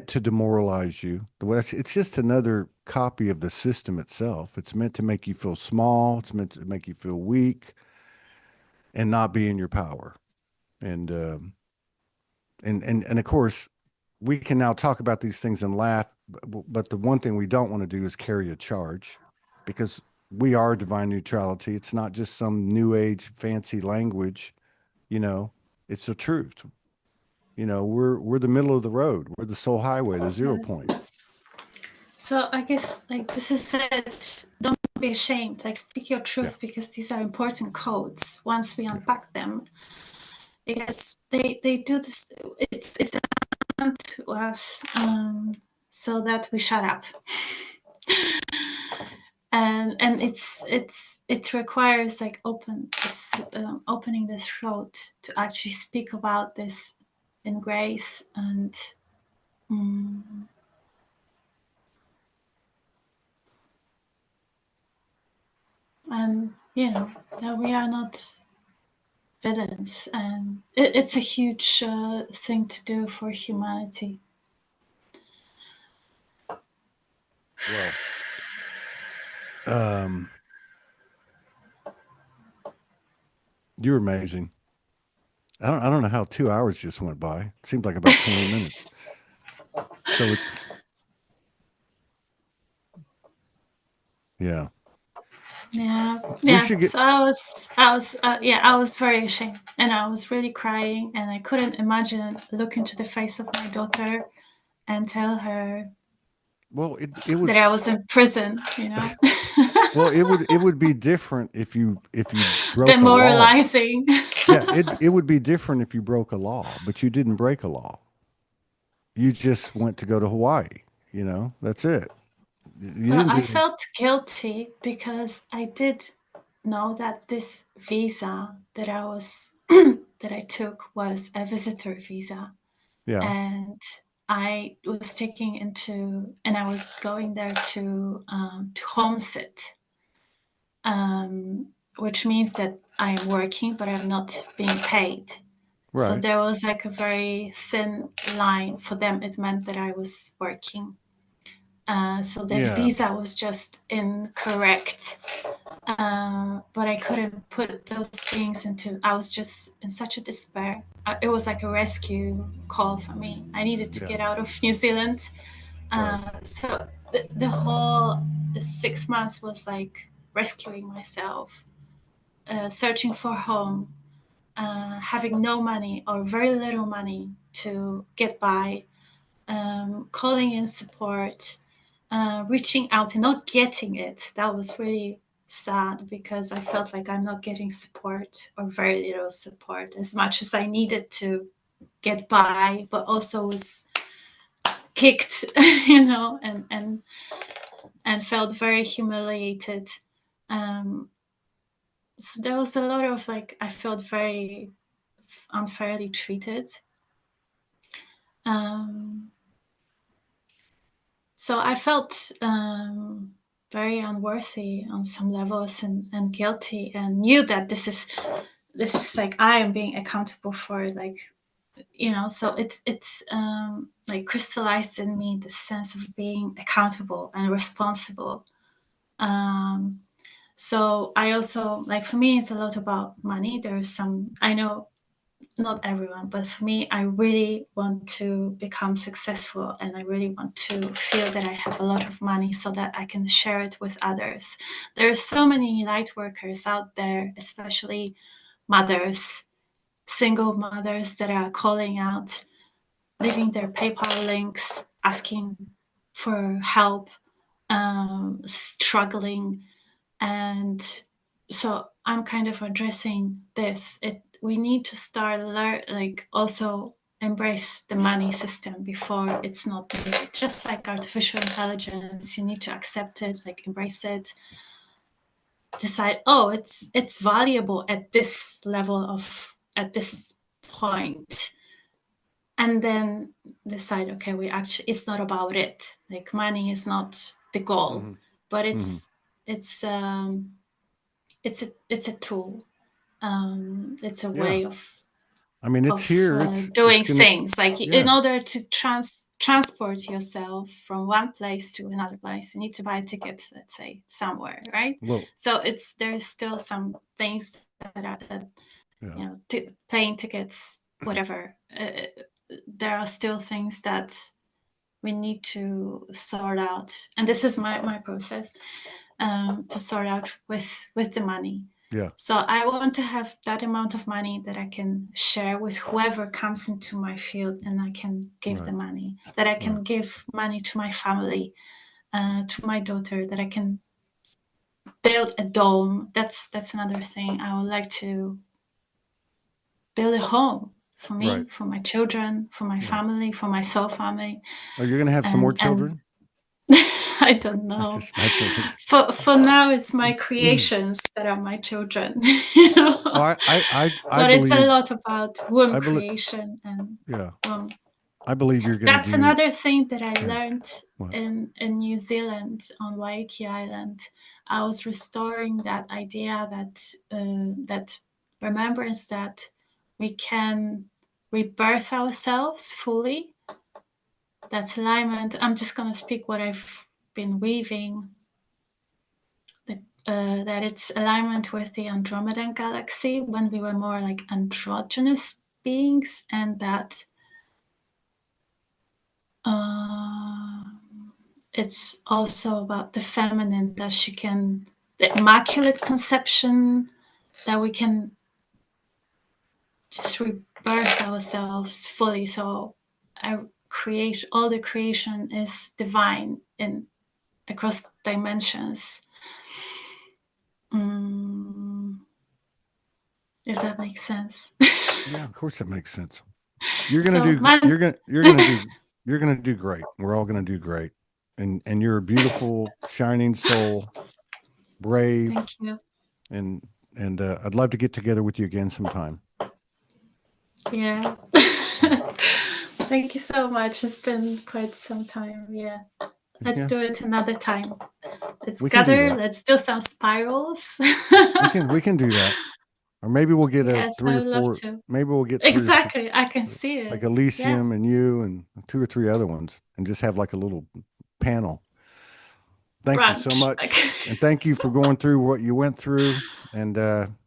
to demoralize you. It's just another copy of the system itself. It's meant to make you feel small. It's meant to make you feel weak and not be in your power. And and of course, we can now talk about these things and laugh. But the one thing we don't want to do is carry a charge, because we are divine neutrality. It's not just some new age fancy language. You know, it's the truth. We're the middle of the road. We're the soul highway, the zero point. so I guess, like, this is it. Don't be ashamed. Like, speak your Yeah, truth, because these are important codes. Once we yeah, unpack them, because they do this. It's done to us so that we shut up. And it requires like opening this throat to actually speak about this in grace and you know that we are not villains, and it's a huge thing to do for humanity. Well, you're amazing. I don't know how 2 hours just went by. It seemed like about 20 minutes. So it's, yeah. Yeah, We yeah. should get, So I was very ashamed, and I was really crying, and I couldn't imagine look into the face of my daughter and tell her well, it would, that I was in prison. well, it would be different if you broke a law. Demoralizing. Yeah, it would be different if you broke a law, but you didn't break a law. You just went to go to Hawaii, that's it. You Well, didn't I do, felt guilty because I did know that this visa that I was that I took was a visitor visa, yeah, and I was and I was going there to home sit, which means that I am working, but I'm not being paid. So right. there was like a very thin line for them. It meant that I was working. So the Yeah, visa was just incorrect. But I couldn't put those things into. I was just in such a despair. It was like a rescue call for me. I needed to yeah, get out of New Zealand. right. So the whole 6 months was like rescuing myself, searching for home, having no money or very little money to get by, calling in support, reaching out and not getting it. That was really sad because I felt like I'm not getting support or very little support as much as I needed to get by, but also was kicked, and felt very humiliated. So there was a lot of like I felt very unfairly treated. Um, so I felt very unworthy on some levels, and guilty, and knew that this is like I am being accountable for, like, so it's like crystallized in me the sense of being accountable and responsible. um so I also, like, for me it's a lot about money. There's some, I know, not everyone, but for me, I really want to become successful, and I really want to feel that I have a lot of money so that I can share it with others. There are so many light workers out there, especially mothers, single mothers, that are calling out, leaving their PayPal links, asking for help, struggling. And so I'm kind of addressing this. We need to start like also embrace the money system before it's not needed. Just like artificial intelligence, you need to accept it, like embrace it, decide, oh, it's valuable at this level of at this point, and then decide, okay, we actually, it's not about it. Like, money is not the goal, Hmm. but Hmm. it's it's a tool. It's a Yeah. way of I mean, it's here. It's doing gonna, things, like in yeah. order to transport yourself from one place to another place, you need to buy a ticket, let's say, somewhere, right? Well, So there's still some things that yeah, plane tickets, whatever. There are still things that we need to sort out, and this is my process, to sort out with the money. yeah, So I want to have that amount of money that I can share with whoever comes into my field, and I can give the right, money, that I right. can give money to my family, to my daughter, that I can build a dome. That's another thing I would like to build a home for Right. me, for my children, for my Right. family, for my soul family. Are you going to have some more And children? I don't I'm know. just messing with For now, it's my you. creations that are my children. You know? Oh, I But it's a believe, lot about womb I believe, creation and yeah, um, I believe you're going to that's do, another thing that I yeah, learned what? in New Zealand on Waiheke Island. I was restoring that idea that remembrance that we can rebirth ourselves fully. That alignment. I'm just going to speak what I've been weaving. That it's alignment with the Andromedan galaxy when we were more like androgynous beings, and that it's also about the feminine, that she can, the immaculate conception, that we can just rebirth ourselves fully. So I create, all the creation is divine in across dimensions. If that makes sense. Yeah, of course it makes sense. You're going to So do, man, you're going to do great. We're all going to do great. And you're a beautiful, shining soul, brave, thank you. and, I'd love to get together with you again sometime. Yeah. Thank you so much. It's been quite some time. Yeah. Let's Yeah, do it another time. Let's we can do gather. that. Let's do some spirals. We can do that. Or maybe we'll get a Yes, three I or would love four, to. maybe we'll get three or four, Exactly. I can see like it. Yeah. Elysium and you and two or three other ones, and just have like a little panel. Thank you so Brunch. much. And thank you for going through what you went through. And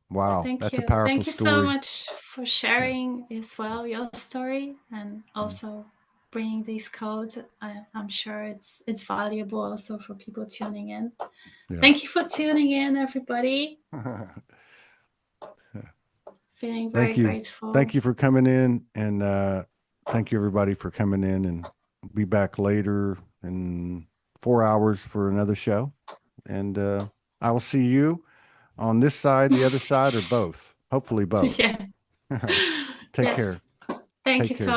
wow, Thank that's a you. powerful Thank you so story. much for Yeah. sharing as well your story, and Mm. also bringing these codes. I'm sure it's valuable also for people tuning in. Yeah. Thank you for tuning in, everybody. Feeling very Thank you. grateful. Thank you for coming in. And thank you, everybody, for coming in. And be back later in 4 hours for another show. And I will see you on this side, the other side, or both. Hopefully, both. Yeah. All right. Take care. Yes. Thank Take you to care.